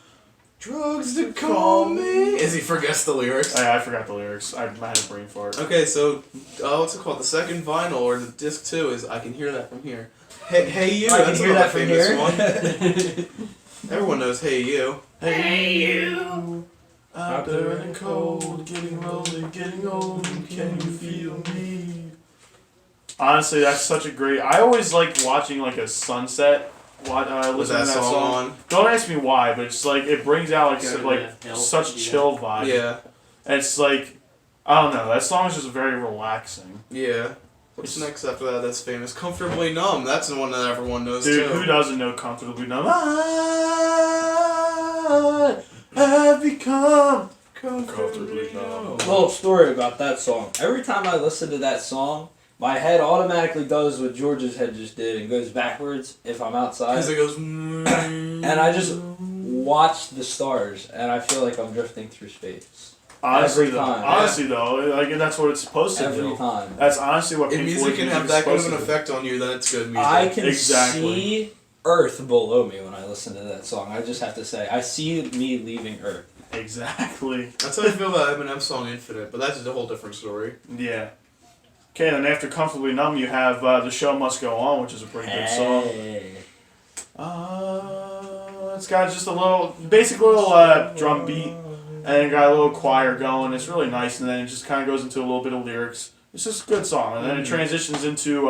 Speaker 1: Drugs to calm me. Is he forgets the lyrics?
Speaker 3: I forgot the lyrics. I had a brain fart.
Speaker 1: Okay, so what's it called? The second vinyl or the disc 2 is I Can Hear That From Here. Hey You.
Speaker 4: I Can
Speaker 1: That's
Speaker 4: Hear
Speaker 1: another
Speaker 4: That From
Speaker 1: famous
Speaker 4: Here.
Speaker 1: one. Everyone knows Hey You.
Speaker 3: Hey you, out there in the cold, getting rolling, getting old, can you feel me? Honestly, that's such a great. I always like watching like a sunset. Listening
Speaker 1: With
Speaker 3: to
Speaker 1: that
Speaker 3: that
Speaker 1: song
Speaker 3: song.
Speaker 1: on.
Speaker 3: Don't ask me why, but it's like it brings out like
Speaker 2: Go to the hill.
Speaker 3: such
Speaker 2: Yeah.
Speaker 3: chill vibe.
Speaker 1: Yeah.
Speaker 3: And it's like I don't know. That song is just very relaxing.
Speaker 1: Yeah. What's next after that that's famous? Comfortably Numb. That's the one that everyone knows
Speaker 3: Dude,
Speaker 1: too.
Speaker 3: who doesn't know Comfortably Numb? I have become comfortably numb.
Speaker 4: Little story about that song. Every time I listen to that song, my head automatically does what George's head just did and goes backwards if I'm outside.
Speaker 1: Because it goes.
Speaker 4: And I just watch the stars, and I feel like I'm drifting through space.
Speaker 3: Honestly,
Speaker 4: Every time.
Speaker 3: though, like that's what it's supposed to
Speaker 4: Every
Speaker 3: do.
Speaker 4: time.
Speaker 3: That's honestly what
Speaker 1: If
Speaker 3: Pink
Speaker 1: music
Speaker 3: Floyd
Speaker 1: can have
Speaker 3: is
Speaker 1: that good of
Speaker 3: supposed
Speaker 1: an
Speaker 3: to do.
Speaker 1: effect on you, then it's good music.
Speaker 4: I can
Speaker 3: Exactly.
Speaker 4: see Earth below me when I listen to that song. I just have to say, I see me leaving Earth.
Speaker 3: Exactly.
Speaker 1: That's how I feel about Eminem's song Infinite, but that's a whole different story.
Speaker 3: Yeah. Okay, then after Comfortably Numb, you have The Show Must Go On, which is a pretty good song.
Speaker 4: Hey.
Speaker 3: It's got just a basic little drum beat, and then got a little choir going. It's really nice, and then it just kind of goes into a little bit of lyrics. It's just a good song, and then it transitions into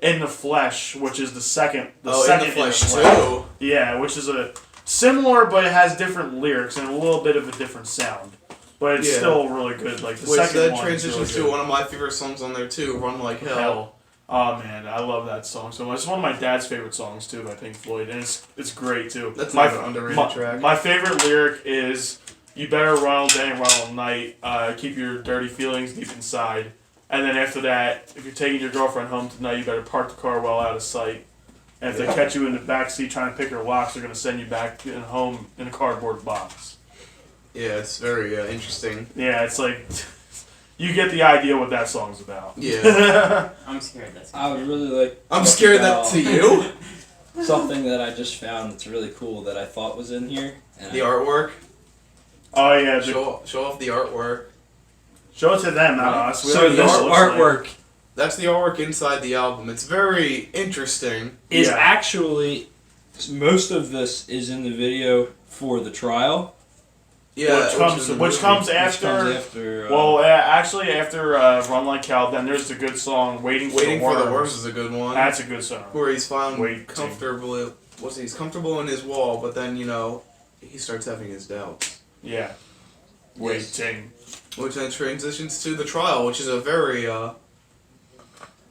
Speaker 3: In the Flesh, which is the second.
Speaker 1: In
Speaker 3: second
Speaker 1: the Flesh too.
Speaker 3: Yeah, which is a similar, but it has different lyrics and a little bit of a different sound. But it's still really good. Like the
Speaker 1: Which
Speaker 3: second
Speaker 1: that
Speaker 3: one
Speaker 1: transitions
Speaker 3: is really
Speaker 1: to one of my favorite songs on there too, Run Like Hell.
Speaker 3: Oh man, I love that song so much. It's one of my dad's favorite songs too by Pink Floyd, and it's great too.
Speaker 1: That's
Speaker 3: my
Speaker 1: another underrated track.
Speaker 3: My favorite lyric is, "You better run all day and run all night. Keep your dirty feelings deep inside." And then after that, if you're taking your girlfriend home tonight, you better park the car well out of sight. And if they catch you in the backseat trying to pick her locks, they're gonna send you back home in a cardboard box.
Speaker 1: Yeah, it's very interesting.
Speaker 3: Yeah, it's like you get the idea what that song's about.
Speaker 1: Yeah.
Speaker 2: I'm scared that's
Speaker 4: I would really like.
Speaker 1: I'm
Speaker 4: talk
Speaker 1: scared that
Speaker 4: about
Speaker 1: to you.
Speaker 4: Something that I just found that's really cool that I thought was in here. And
Speaker 1: The artwork.
Speaker 3: Oh yeah,
Speaker 1: Show off the artwork.
Speaker 3: show it to them, not us. We
Speaker 4: So
Speaker 3: already know
Speaker 4: this
Speaker 3: what it looks like.
Speaker 4: artwork
Speaker 1: That's the artwork inside the album. It's very interesting.
Speaker 4: is
Speaker 3: Yeah.
Speaker 4: actually most of this is in the video for the trial.
Speaker 1: Yeah,
Speaker 3: which comes
Speaker 1: is
Speaker 3: which
Speaker 1: the
Speaker 3: comes
Speaker 1: movie.
Speaker 3: after.
Speaker 4: Which comes after.
Speaker 3: Well, actually, after Run Like Hell, then there's the good song "Waiting for
Speaker 1: Waiting
Speaker 3: the
Speaker 1: for
Speaker 3: Worms."
Speaker 1: the Worms is a good one.
Speaker 3: That's a good song.
Speaker 1: Where he's found
Speaker 3: Waiting.
Speaker 1: comfortably. He's comfortable in his wall, but then he starts having his doubts.
Speaker 3: Yeah. Waiting.
Speaker 1: Which then transitions to the trial, which is a very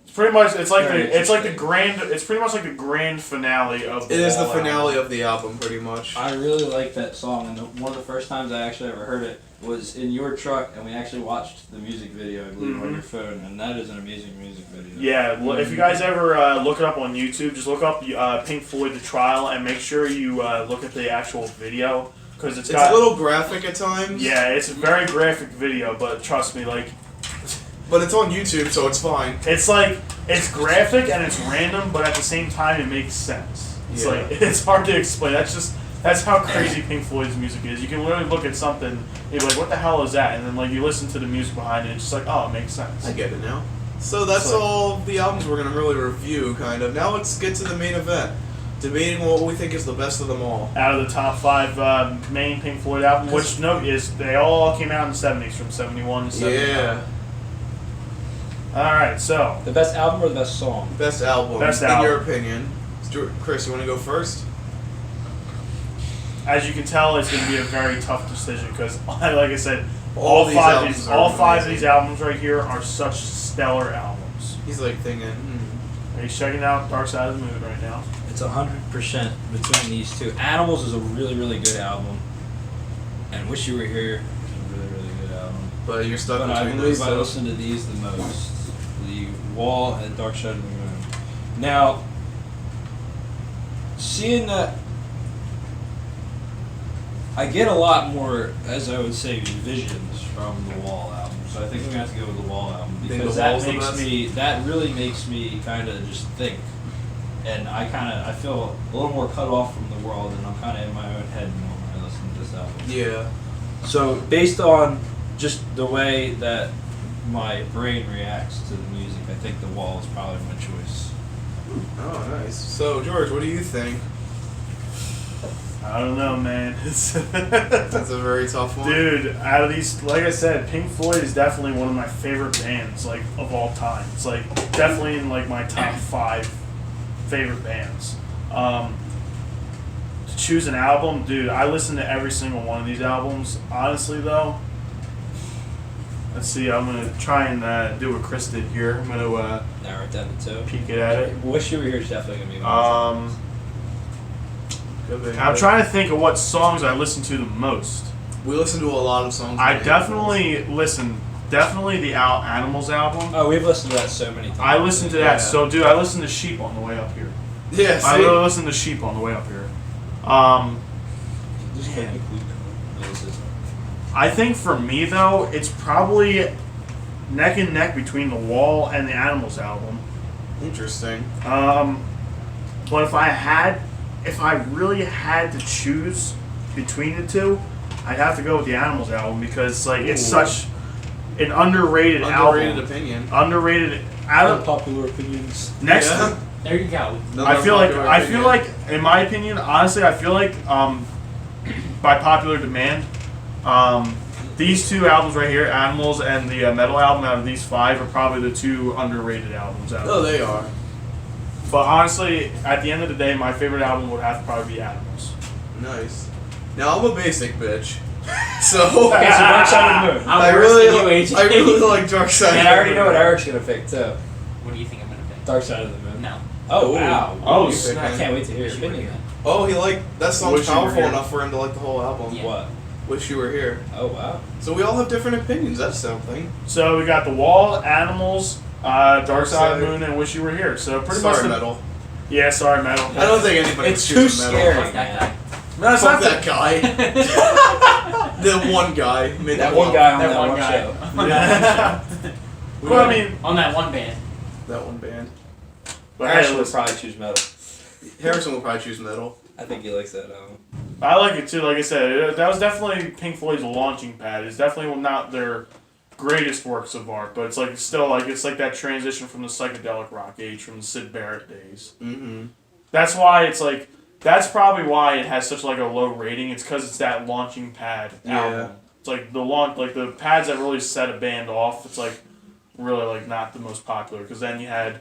Speaker 3: It's pretty much. It's like
Speaker 4: Very
Speaker 3: the. It's like the
Speaker 4: interesting.
Speaker 3: grand. It's pretty much like the grand finale of.
Speaker 1: It is the
Speaker 3: Wall
Speaker 1: finale
Speaker 3: album.
Speaker 1: of the album, pretty much.
Speaker 4: I really like that song, and one of the first times I actually ever heard it was in your truck, and we actually watched the music video, I believe, on your phone, and that is an amazing music video.
Speaker 3: Yeah, well, if you guys ever look it up on YouTube, just look up Pink Floyd The Trial and make sure you look at the actual video because it's got.
Speaker 1: a little graphic at times.
Speaker 3: Yeah, it's a very graphic video, but trust me, like
Speaker 1: But it's on YouTube, so it's fine.
Speaker 3: it's graphic and it's random, but at the same time it makes sense. It's
Speaker 1: Yeah.
Speaker 3: it's hard to explain. That's how crazy Pink Floyd's music is. You can literally look at something and you're like, what the hell is that? And then like you listen to the music behind it, it's just like, oh, it makes sense.
Speaker 1: I get it now. So that's
Speaker 3: It's like-
Speaker 1: all the albums we're going to really review, kind of. Now let's get to the main event. Debating what we think is the best of them all.
Speaker 3: Out of the top 5 main Pink Floyd albums, which note is they all came out in the 70s, from 71 to 75.
Speaker 1: Yeah.
Speaker 3: Alright, so
Speaker 4: The best album or the best song?
Speaker 1: Best album,
Speaker 3: Best
Speaker 1: in
Speaker 3: album.
Speaker 1: your opinion. Chris, you want to go first?
Speaker 3: as you can tell, it's going to be a very tough decision because, like I said,
Speaker 1: All
Speaker 3: all
Speaker 1: these
Speaker 3: five
Speaker 1: albums are
Speaker 3: of
Speaker 1: amazing.
Speaker 3: these albums right here are such stellar albums.
Speaker 1: He's like thinking,
Speaker 3: He's checking out Dark Side of the Moon right now.
Speaker 4: It's 100% between these two. Animals is a really, really good album, and Wish You Were Here is a really, really good album.
Speaker 1: but you're stuck
Speaker 4: But I
Speaker 1: between
Speaker 4: believe
Speaker 1: those
Speaker 4: I
Speaker 1: two.
Speaker 4: listen to these the most. The Wall and Dark Side of the Moon. Now, seeing that, I get a lot more, as I would say, visions from the Wall album. So I think we're gonna have to go with the Wall album
Speaker 1: Think
Speaker 4: because
Speaker 1: The
Speaker 4: that
Speaker 1: Wall's the
Speaker 4: makes
Speaker 1: best?
Speaker 4: that really makes me kind of just think, and I feel a little more cut off from the world, and I'm kind of in my own head more when I listen to this album.
Speaker 1: Yeah.
Speaker 4: So based on just the way that my brain reacts to the music, I think The Wall is probably my choice.
Speaker 1: Oh, nice. So, George, what do you think?
Speaker 3: I don't know, man.
Speaker 1: That's a very tough one.
Speaker 3: Dude, out of these, like I said, Pink Floyd is definitely one of my favorite bands, like, of all time. It's, like, definitely in, like, my top 5 favorite bands. To choose an album, dude, I listen to every single one of these albums. Honestly, though, let's see, I'm going to try and do what Chris did here. I'm going to
Speaker 4: Narrow it down to two.
Speaker 3: peek it at it.
Speaker 4: Wish You Were Here is definitely gonna be my
Speaker 1: Good band.
Speaker 3: I'm trying to think of what songs I listen to the most.
Speaker 1: We listen to a lot of songs.
Speaker 3: I
Speaker 1: by
Speaker 3: definitely listen. Definitely the Animals album.
Speaker 4: Oh, we've listened to that so many times.
Speaker 3: I listened to that.
Speaker 1: Yeah.
Speaker 3: So, dude, I listened to Sheep on the way up here.
Speaker 1: Yeah,
Speaker 3: I
Speaker 1: see?
Speaker 3: literally listened to Sheep on the way up here.
Speaker 4: Just
Speaker 3: Man.
Speaker 4: complete lyricism.
Speaker 3: I think for me though, it's probably neck and neck between the Wall and the Animals album.
Speaker 1: Interesting.
Speaker 3: But if I really had to choose between the two, I'd have to go with the Animals album because like it's
Speaker 1: Ooh.
Speaker 3: such an underrated album.
Speaker 1: Opinion.
Speaker 3: Underrated. Out of
Speaker 4: Unpopular opinions.
Speaker 3: next.
Speaker 1: Yeah.
Speaker 2: There you go.
Speaker 1: Another
Speaker 3: I feel
Speaker 1: popular opinion.
Speaker 3: like, in my opinion, honestly, I feel like, by popular demand, these two albums right here, Animals and the Metal album, out of these five, are probably the two underrated albums out.
Speaker 1: No, they are.
Speaker 3: But honestly, at the end of the day, my favorite album would have to probably be Animals.
Speaker 1: Nice. Now I'm a basic bitch, so
Speaker 4: Okay, so Dark Side of the Moon.
Speaker 2: I'm
Speaker 1: I
Speaker 2: worse
Speaker 1: really,
Speaker 2: than you, AJ.
Speaker 1: I really like Dark Side.
Speaker 4: And I already know what Eric's gonna pick too.
Speaker 2: What do you think I'm gonna pick?
Speaker 4: Dark Side of the Moon.
Speaker 2: No.
Speaker 4: Oh
Speaker 1: Ooh.
Speaker 4: wow.
Speaker 3: Oh,
Speaker 4: Ooh,
Speaker 1: snap.
Speaker 4: I can't wait to hear your opinion then.
Speaker 1: Oh, he liked that song's
Speaker 3: Wish You Were
Speaker 1: powerful
Speaker 3: Here.
Speaker 1: enough for him to like the whole album.
Speaker 2: Yeah.
Speaker 4: What?
Speaker 1: Wish You Were Here.
Speaker 4: Oh wow.
Speaker 1: So we all have different opinions. That's something.
Speaker 3: So we got The Wall, Animals, Dark Side of the
Speaker 1: Side.
Speaker 3: Moon, and Wish You Were Here. So pretty
Speaker 1: Sorry,
Speaker 3: much the,
Speaker 1: metal.
Speaker 3: Yeah, sorry, Metal.
Speaker 1: I don't think anybody
Speaker 4: It's
Speaker 1: would choose
Speaker 4: too
Speaker 1: metal.
Speaker 4: scary.
Speaker 2: Fuck that guy.
Speaker 3: No, it's
Speaker 1: Fuck
Speaker 3: not
Speaker 1: that guy. The one guy made
Speaker 4: That one guy on
Speaker 2: That
Speaker 4: that
Speaker 2: one
Speaker 4: one
Speaker 2: guy.
Speaker 4: show.
Speaker 3: Yeah.
Speaker 1: We
Speaker 3: Well, I
Speaker 1: got
Speaker 3: mean,
Speaker 2: On that one band.
Speaker 1: that one band.
Speaker 3: but
Speaker 4: Harrison
Speaker 3: hey,
Speaker 4: would
Speaker 3: listen,
Speaker 4: probably choose metal.
Speaker 1: Harrison will probably choose metal.
Speaker 4: I think he likes that album.
Speaker 3: I like it too. Like I said, that was definitely Pink Floyd's launching pad. It's definitely not their greatest works of art, but it's like still like it's like that transition from the psychedelic rock age from the Syd Barrett days.
Speaker 1: Mm-hmm.
Speaker 3: That's why it's like that's probably why it has such like a low rating. It's because it's that launching pad album. It's like the the pads that really set a band off. It's like really like not the most popular because then you had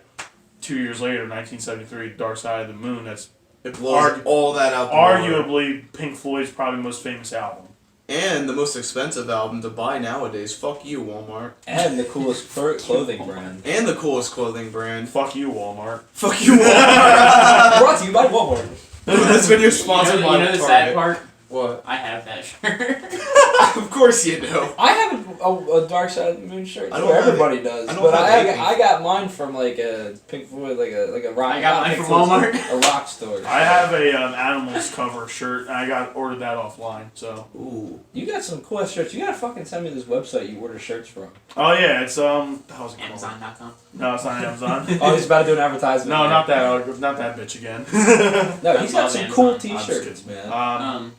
Speaker 3: 2 years later, 1973, Dark Side of the Moon. That's
Speaker 1: It blows all that out. The
Speaker 3: arguably Pink Floyd's probably most famous album.
Speaker 1: And the most expensive album to buy nowadays. Fuck you, Walmart.
Speaker 4: And the coolest clothing brand.
Speaker 1: And the coolest clothing brand.
Speaker 3: Fuck you, Walmart.
Speaker 1: Fuck you, Walmart.
Speaker 4: Brought to you by Walmart.
Speaker 1: This video is sponsored by
Speaker 2: You know the
Speaker 1: Target.
Speaker 2: sad part?
Speaker 1: What?
Speaker 2: I have that shirt.
Speaker 1: Of course you do.
Speaker 4: I have a Dark Side of the Moon shirt.
Speaker 1: I don't
Speaker 4: Too.
Speaker 1: have
Speaker 4: Everybody
Speaker 1: it.
Speaker 4: does.
Speaker 1: I don't
Speaker 4: But
Speaker 1: have
Speaker 4: I
Speaker 1: anything.
Speaker 4: got mine from like a Pink Floyd, like a rock.
Speaker 2: I got
Speaker 4: not
Speaker 2: mine
Speaker 4: Pink
Speaker 2: from
Speaker 4: Floyd,
Speaker 2: Walmart.
Speaker 4: A rock store.
Speaker 3: I have a Animals cover shirt, and I ordered that offline. So.
Speaker 1: Ooh.
Speaker 4: You got some cool ass shirts. You gotta fucking send me this website you order shirts from.
Speaker 3: Oh yeah, it's how's it called?
Speaker 2: Amazon.com.
Speaker 3: No, it's not Amazon.
Speaker 4: Oh, he's about to do an advertisement.
Speaker 3: No, not that bitch again.
Speaker 4: No, he's got
Speaker 2: love
Speaker 4: some
Speaker 2: Amazon.
Speaker 4: cool
Speaker 3: I'm just
Speaker 4: T-shirts,
Speaker 3: kidding.
Speaker 4: man.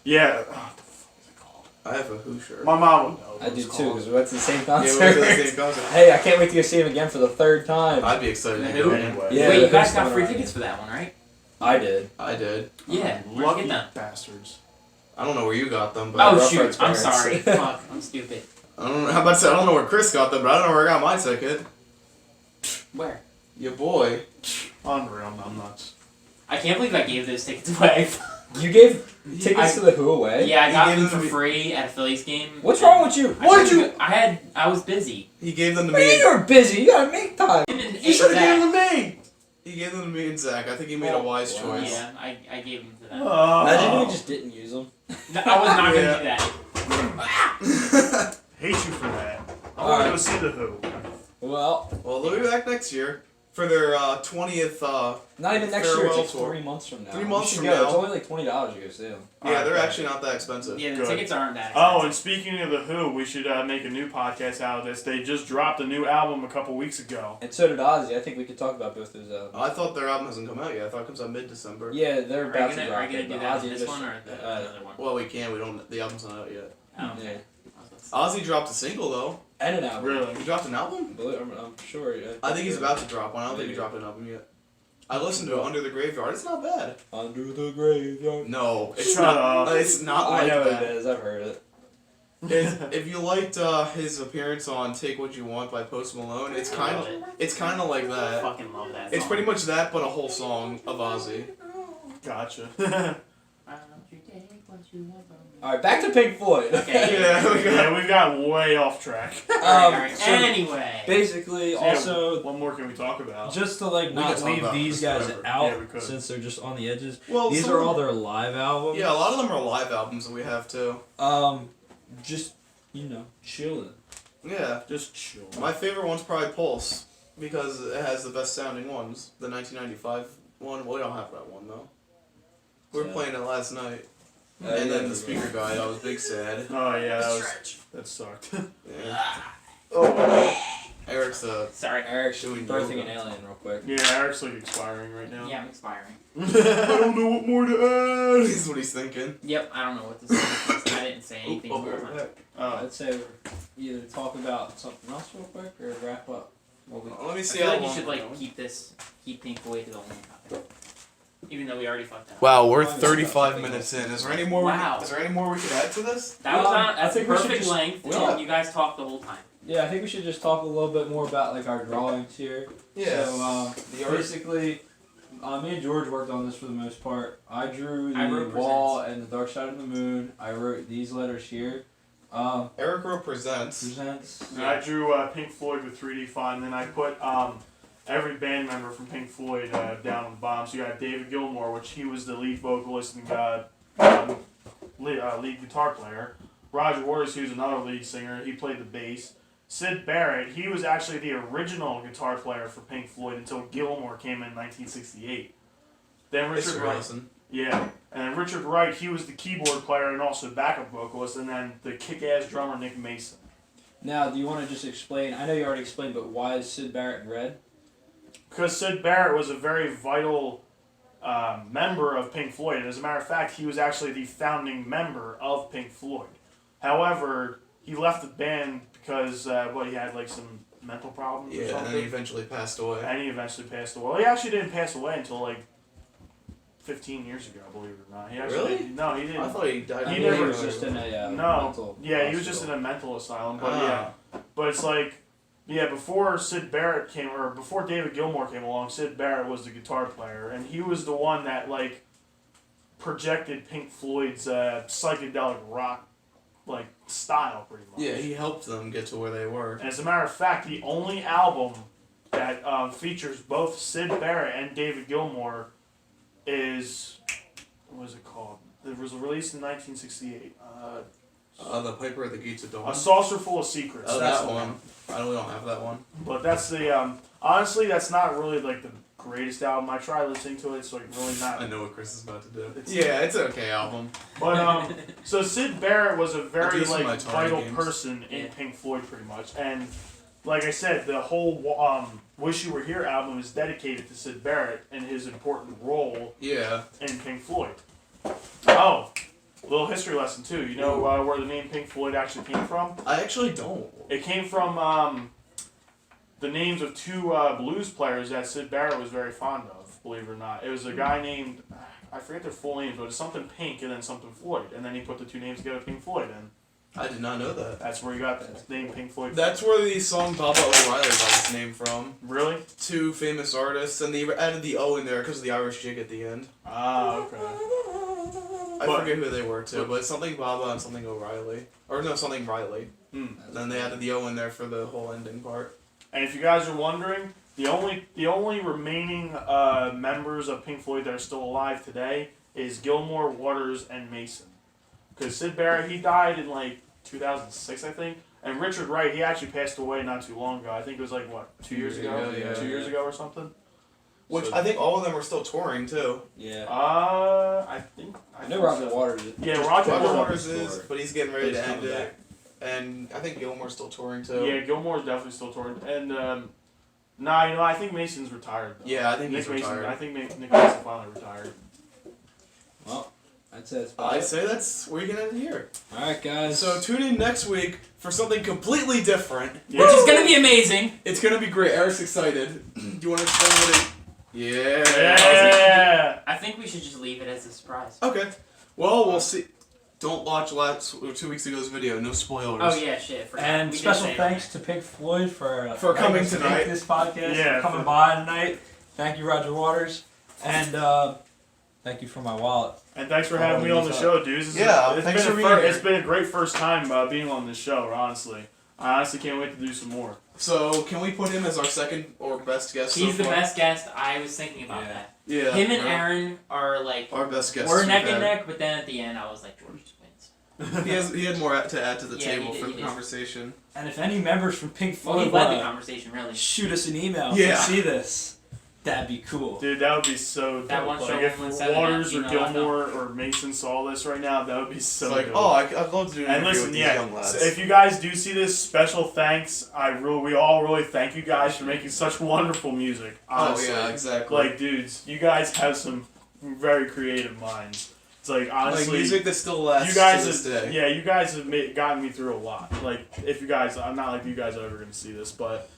Speaker 3: Yeah. What the fuck is it called?
Speaker 1: I have a Who shirt.
Speaker 3: My mom would know. what
Speaker 4: I
Speaker 3: it's
Speaker 4: do too
Speaker 3: called.
Speaker 4: because we went to the same
Speaker 1: Yeah,
Speaker 4: concert.
Speaker 1: we went to the same concert.
Speaker 4: Hey, I can't wait to go see him again for the third time.
Speaker 1: I'd be excited to
Speaker 2: Who?
Speaker 1: go
Speaker 3: Anyway.
Speaker 4: Yeah,
Speaker 2: Wait, you guys
Speaker 4: who's
Speaker 2: got
Speaker 4: coming
Speaker 2: free
Speaker 4: around?
Speaker 2: tickets for that one, right?
Speaker 4: I did.
Speaker 1: I did.
Speaker 2: Yeah. Where'd you
Speaker 3: Lucky
Speaker 2: get them?
Speaker 3: bastards.
Speaker 1: I don't know where you got them, but
Speaker 2: Oh
Speaker 4: Rough
Speaker 2: shoot!
Speaker 4: Ride's
Speaker 2: I'm
Speaker 4: parents.
Speaker 2: sorry. Fuck, I'm stupid.
Speaker 1: I don't know. How about to say I don't know where Chris got them, but I don't know where I got my ticket.
Speaker 2: Where?
Speaker 1: Your boy.
Speaker 3: Unreal, I'm nuts.
Speaker 2: I can't believe I gave those tickets away.
Speaker 4: You gave tickets to the Who away?
Speaker 2: Yeah, I
Speaker 1: He
Speaker 2: got
Speaker 1: gave
Speaker 2: them
Speaker 1: them
Speaker 2: for
Speaker 1: to me.
Speaker 2: free at a Phillies game.
Speaker 4: What's wrong with you?
Speaker 2: I
Speaker 4: What did
Speaker 2: couldn't
Speaker 4: you?
Speaker 2: go- I was busy.
Speaker 1: He gave them to
Speaker 4: What do you
Speaker 1: me.
Speaker 4: mean you were busy? You gotta make time.
Speaker 3: You should have given them to me.
Speaker 1: He gave them to me and Zach. I think he made a wise
Speaker 4: Wow.
Speaker 1: choice.
Speaker 2: Yeah, I gave them to them.
Speaker 4: Imagine
Speaker 3: Oh.
Speaker 4: we just didn't use them.
Speaker 2: No, I was not
Speaker 3: Yeah.
Speaker 2: gonna do that.
Speaker 3: Hate you for that. I
Speaker 4: All
Speaker 3: want to
Speaker 4: right.
Speaker 3: go see the Who.
Speaker 4: Well,
Speaker 1: Well, they'll be back next year for their 20th.
Speaker 4: not even next year. It's
Speaker 1: Farewell
Speaker 4: like
Speaker 1: tour.
Speaker 4: 3 months from now.
Speaker 1: 3 months
Speaker 4: We should
Speaker 1: from
Speaker 4: go.
Speaker 1: now.
Speaker 4: It's only like $20 to go see them.
Speaker 1: Yeah, they're
Speaker 3: Alright.
Speaker 1: actually not that expensive.
Speaker 2: Yeah, the
Speaker 3: Good.
Speaker 2: tickets aren't that
Speaker 3: Oh, and
Speaker 2: expensive.
Speaker 3: speaking of the Who, we should make a new podcast out of this. They just dropped a new album a couple weeks ago.
Speaker 4: And so did Ozzy. I think we could talk about both those albums.
Speaker 1: I thought their album hasn't come out yet. I thought it comes out mid-December.
Speaker 4: Yeah, they're
Speaker 2: Are you
Speaker 4: about to
Speaker 2: gonna,
Speaker 4: drop
Speaker 2: are you gonna
Speaker 4: it,
Speaker 2: do
Speaker 4: but
Speaker 2: that
Speaker 4: Ozzy
Speaker 2: on this
Speaker 4: just-
Speaker 2: one or the other one?
Speaker 1: Well, we can. We don't. The album's not out yet.
Speaker 2: Oh,
Speaker 4: Yeah.
Speaker 1: Ozzy dropped a single though.
Speaker 4: And an album.
Speaker 3: Really?
Speaker 1: He dropped an album.
Speaker 4: I'm sure.
Speaker 1: I think he's about to drop one. I don't think he dropped an album yet. I listened to it Under the Graveyard. It's not bad.
Speaker 4: Under the graveyard.
Speaker 1: No, it's
Speaker 3: Shut
Speaker 1: not.
Speaker 3: up.
Speaker 1: It's not
Speaker 4: I
Speaker 1: like
Speaker 4: know
Speaker 1: that.
Speaker 4: it is. I've heard it.
Speaker 1: If you liked his appearance on "Take What You Want" by Post Malone, it's kind
Speaker 2: Love it.
Speaker 1: of like
Speaker 2: I
Speaker 1: that.
Speaker 2: fucking love that.
Speaker 1: It's
Speaker 2: song.
Speaker 1: pretty much that, but a whole song of Ozzy.
Speaker 3: Gotcha.
Speaker 2: Why don't you take what you want from me?
Speaker 4: All right, back to Pink Floyd.
Speaker 2: Okay.
Speaker 1: Yeah, we got.
Speaker 3: Yeah, we got way off track.
Speaker 2: Alright,
Speaker 4: So
Speaker 2: anyway.
Speaker 4: basically,
Speaker 3: So, yeah,
Speaker 4: also
Speaker 3: what more can we talk about?
Speaker 4: just to like
Speaker 1: We
Speaker 4: not
Speaker 1: could talk
Speaker 4: leave
Speaker 1: about
Speaker 4: these
Speaker 1: this
Speaker 4: guys
Speaker 1: forever.
Speaker 3: Yeah, we
Speaker 4: out
Speaker 3: could.
Speaker 4: since they're just on the edges.
Speaker 1: Well,
Speaker 4: These
Speaker 1: some
Speaker 4: are
Speaker 1: of
Speaker 4: all
Speaker 1: them-
Speaker 4: their live albums.
Speaker 1: Yeah, a lot of them are live albums that we have too.
Speaker 4: Just chilling.
Speaker 1: Yeah.
Speaker 3: Just chill.
Speaker 1: My favorite one's probably Pulse because it has the best sounding ones. The 1995 one. Well, we don't have that one though. We were
Speaker 4: Yeah.
Speaker 1: playing it last night. And then the speaker died. I was big sad.
Speaker 3: Oh yeah, that sucked.
Speaker 1: Yeah. Oh, Eric's
Speaker 2: Sorry.
Speaker 4: Eric's
Speaker 1: Doing
Speaker 4: birthing
Speaker 1: yoga.
Speaker 4: an alien real quick.
Speaker 3: Yeah, Eric's like expiring right now.
Speaker 2: Yeah, I'm expiring.
Speaker 1: I don't know what more to add. Is what he's thinking.
Speaker 2: Yep, I don't know what to say. I didn't say anything.
Speaker 1: Oh,
Speaker 2: the whole time.
Speaker 4: I'd say either talk about something else real quick or wrap up. What we,
Speaker 1: Let me
Speaker 2: I
Speaker 1: see
Speaker 2: feel
Speaker 1: how
Speaker 2: like you
Speaker 1: long
Speaker 2: should
Speaker 1: we're
Speaker 2: like
Speaker 1: going.
Speaker 2: keep Pink Floyd to the only topic. Even though we already fucked up.
Speaker 1: Wow, we're
Speaker 4: Well,
Speaker 1: 35 minutes in. Is there any more?
Speaker 2: Wow.
Speaker 1: Is there any more we could add to this?
Speaker 2: That was
Speaker 4: I
Speaker 2: not that's
Speaker 4: think we should
Speaker 2: perfect
Speaker 4: just-
Speaker 2: length.
Speaker 1: Yeah.
Speaker 2: And you guys talked the whole time.
Speaker 4: yeah, I think we should just talk a little bit more about like our drawings here.
Speaker 1: Yeah.
Speaker 4: So
Speaker 1: The art.
Speaker 4: basically, me and George worked on this for the most part. I drew
Speaker 2: I
Speaker 4: the
Speaker 2: wrote
Speaker 4: wall and the dark side of the moon. I wrote these letters here.
Speaker 1: Eric represents.
Speaker 4: Presents.
Speaker 3: And I drew Pink Floyd with 3D font, and then I put every band member from Pink Floyd down on the bottom. So you got David Gilmour, which he was the lead vocalist and lead guitar player. Roger Waters, who's another lead singer, he played the bass. Syd Barrett, he was actually the original guitar player for Pink Floyd until Gilmour came in 1968. Then Richard
Speaker 1: Mr.
Speaker 3: Wright.
Speaker 1: Wilson.
Speaker 3: Yeah, and then Richard Wright, he was the keyboard player and also backup vocalist, and then the kick-ass drummer Nick Mason.
Speaker 4: Now, do you want to just explain? I know you already explained, but why is Syd Barrett in red?
Speaker 3: Because Syd Barrett was a very vital member of Pink Floyd, and as a matter of fact, he was actually the founding member of Pink Floyd. However, he left the band because he had like some mental problems or
Speaker 1: Yeah, and
Speaker 3: something,
Speaker 1: then he eventually passed away.
Speaker 3: and he eventually passed away. Well, he actually didn't pass away until like 15 years ago, believe it or not. He actually
Speaker 1: Really?
Speaker 3: No, he didn't.
Speaker 1: I thought he died.
Speaker 3: He
Speaker 4: I
Speaker 3: never-
Speaker 4: believe he was just in a
Speaker 3: No,
Speaker 4: mental
Speaker 3: yeah, he was just in
Speaker 4: hospital.
Speaker 3: a mental asylum. But
Speaker 1: Ah.
Speaker 3: yeah, but it's like, yeah, before Syd Barrett came, or before David Gilmour came along, Syd Barrett was the guitar player, and he was the one that like projected Pink Floyd's psychedelic rock like style pretty much.
Speaker 1: Yeah, he helped them get to where they were.
Speaker 3: And as a matter of fact, the only album that features both Syd Barrett and David Gilmour is, what was it called? It was released in 1968.
Speaker 1: The Piper of the Gates of Dawn.
Speaker 3: A Saucer Full of Secrets.
Speaker 1: Oh,
Speaker 3: that's
Speaker 1: that
Speaker 3: the
Speaker 1: one. We don't have that one.
Speaker 3: But that's the honestly, that's not really like the greatest album. I tried listening to it. It's like really
Speaker 1: I
Speaker 3: not.
Speaker 1: know what Chris is about to do.
Speaker 3: It's-
Speaker 1: Yeah, it's an okay album.
Speaker 3: But so Syd Barrett was a
Speaker 1: I
Speaker 3: very
Speaker 1: do some
Speaker 3: like
Speaker 1: Atari
Speaker 3: vital
Speaker 1: games.
Speaker 3: person in
Speaker 2: Yeah.
Speaker 3: Pink Floyd, pretty much. And like I said, the whole "Wish You Were Here" album is dedicated to Syd Barrett and his important role
Speaker 1: Yeah.
Speaker 3: in Pink Floyd. Oh, a little history lesson too. You know where the name Pink Floyd actually came from?
Speaker 1: I actually don't.
Speaker 3: It came from the names of two blues players that Syd Barrett was very fond of, believe it or not. It was a guy named, I forget their full names, but it's something Pink and then something Floyd. And then he put the two names together, Pink Floyd, and
Speaker 1: I did not know that.
Speaker 3: that's where he got the name Pink Floyd.
Speaker 1: That's where the song Baba O'Reilly got its name from.
Speaker 3: Really?
Speaker 1: Two famous artists, and they added the O in there because of the Irish jig at the end.
Speaker 3: Ah, okay.
Speaker 1: I
Speaker 3: But-
Speaker 1: forget who they were too, but it's something Baba and something O'Reilly. Or no, something Riley.
Speaker 3: Hmm.
Speaker 1: And then they added the O in there for the whole ending part.
Speaker 3: And if you guys are wondering, the only remaining members of Pink Floyd that are still alive today is Gilmour, Waters, and Mason. Because Syd Barrett, he died in like 2006, I think. And Richard Wright, he actually passed away not too long ago. I think it was like, what, 2 years ago?
Speaker 1: Yeah,
Speaker 3: 2 years ago or something?
Speaker 1: Which
Speaker 3: So-
Speaker 1: I think all of them are still touring too.
Speaker 4: Yeah.
Speaker 3: I think.
Speaker 4: I know
Speaker 3: think
Speaker 4: Roger
Speaker 3: so.
Speaker 4: Waters.
Speaker 3: Yeah,
Speaker 4: just
Speaker 3: Roger
Speaker 4: dropped
Speaker 1: Roger
Speaker 4: off
Speaker 1: Waters
Speaker 4: his
Speaker 1: is,
Speaker 4: tour.
Speaker 1: but he's getting ready
Speaker 4: He's
Speaker 1: to end
Speaker 4: coming
Speaker 1: it.
Speaker 4: back.
Speaker 1: And I think Gilmore's still touring too.
Speaker 3: Yeah, Gilmore's definitely still touring. And, nah, you know, I think Mason's retired, though.
Speaker 1: Yeah, I think
Speaker 3: Nick
Speaker 1: he's
Speaker 3: Mason,
Speaker 1: retired.
Speaker 3: I think Nick Mason finally retired.
Speaker 4: Well, that's it.
Speaker 1: I say that's where you can end it here.
Speaker 4: All right, guys.
Speaker 1: So tune in next week for something completely different.
Speaker 3: Yeah.
Speaker 2: Which is gonna be amazing.
Speaker 1: It's gonna be great. Eric's excited. Do you want to explain what it? Yeah.
Speaker 3: Yeah!
Speaker 2: I think we should just leave it as a surprise.
Speaker 1: Okay. Well, we'll see. Don't watch 2 weeks ago's video. No spoilers.
Speaker 2: Oh yeah, shit. Forgot.
Speaker 5: And
Speaker 2: We did
Speaker 5: special
Speaker 2: say
Speaker 5: thanks to Pink Floyd for
Speaker 1: coming
Speaker 5: letting us
Speaker 1: tonight.
Speaker 5: make this podcast,
Speaker 3: Yeah,
Speaker 5: for coming
Speaker 3: for-
Speaker 5: by tonight. Thank you, Roger Waters, and thank you for my wallet.
Speaker 3: And thanks for having me on the show, dudes. This is-
Speaker 1: Yeah,
Speaker 3: it's
Speaker 1: thanks
Speaker 3: been
Speaker 1: for
Speaker 3: a
Speaker 1: being here.
Speaker 3: It's been a great first time being on this show, honestly. I honestly can't wait to do some more.
Speaker 1: So can we put him as our second or best guest?
Speaker 2: He's
Speaker 1: so
Speaker 2: the
Speaker 1: far?
Speaker 2: best guest. I was thinking about
Speaker 4: Yeah.
Speaker 2: that.
Speaker 1: Yeah.
Speaker 2: Him and
Speaker 1: right.
Speaker 2: Aaron are like
Speaker 1: Our best guest.
Speaker 2: we're neck and neck, but then at the end I was like George just wins.
Speaker 1: He had more to add to the
Speaker 2: Yeah,
Speaker 1: table
Speaker 2: he did,
Speaker 1: for
Speaker 2: he
Speaker 1: the
Speaker 2: did.
Speaker 1: conversation.
Speaker 5: And if any members from Pink
Speaker 2: Well,
Speaker 5: Floyd
Speaker 2: he led the
Speaker 5: want
Speaker 2: conversation really.
Speaker 5: to shoot us an email
Speaker 1: Yeah.
Speaker 5: to see this,
Speaker 2: That'd be cool.
Speaker 3: Dude, that would be so dope.
Speaker 2: That one show
Speaker 3: Like, if
Speaker 2: 117
Speaker 3: Waters or
Speaker 2: at gmail.com.
Speaker 3: Gilmore or Mason saw this right now, that would be so
Speaker 1: It's like,
Speaker 3: dope.
Speaker 1: oh, I'd love to do an
Speaker 3: And
Speaker 1: interview
Speaker 3: listen,
Speaker 1: with these
Speaker 3: yeah,
Speaker 1: young lads.
Speaker 3: so if you guys do see this, special thanks. We all really thank you guys for making such wonderful music. Honestly.
Speaker 1: Oh yeah, exactly.
Speaker 3: Like, dudes, you guys have some very creative minds. It's like, honestly,
Speaker 1: like music that still lasts
Speaker 3: you guys
Speaker 1: to this
Speaker 3: have,
Speaker 1: day.
Speaker 3: yeah, you guys have gotten me through a lot. Like, if you guys, I'm not like you guys are ever gonna see this, but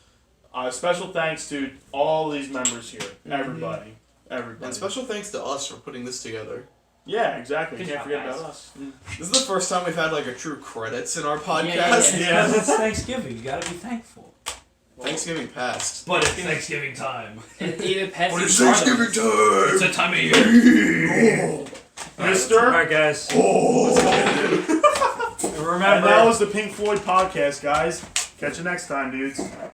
Speaker 3: special thanks to all these members here, everybody.
Speaker 1: And special thanks to us for putting this together.
Speaker 3: Yeah, exactly.
Speaker 2: Good
Speaker 3: Can't
Speaker 2: job,
Speaker 3: forget
Speaker 2: guys.
Speaker 3: about us.
Speaker 1: This is the first time we've had like a true credits in our podcast.
Speaker 3: Yeah.
Speaker 5: Because it's Thanksgiving. You gotta be thankful.
Speaker 1: Thanksgiving passed.
Speaker 5: But it's Thanksgiving time.
Speaker 2: Even past
Speaker 1: What is
Speaker 2: the
Speaker 1: Thanksgiving time?
Speaker 5: It's a time of year.
Speaker 3: Mister.
Speaker 5: Alright, guys.
Speaker 1: Oh, what's going on, dude?
Speaker 3: And
Speaker 5: Remember.
Speaker 3: that was the Pink Floyd podcast, guys. Catch you next time, dudes.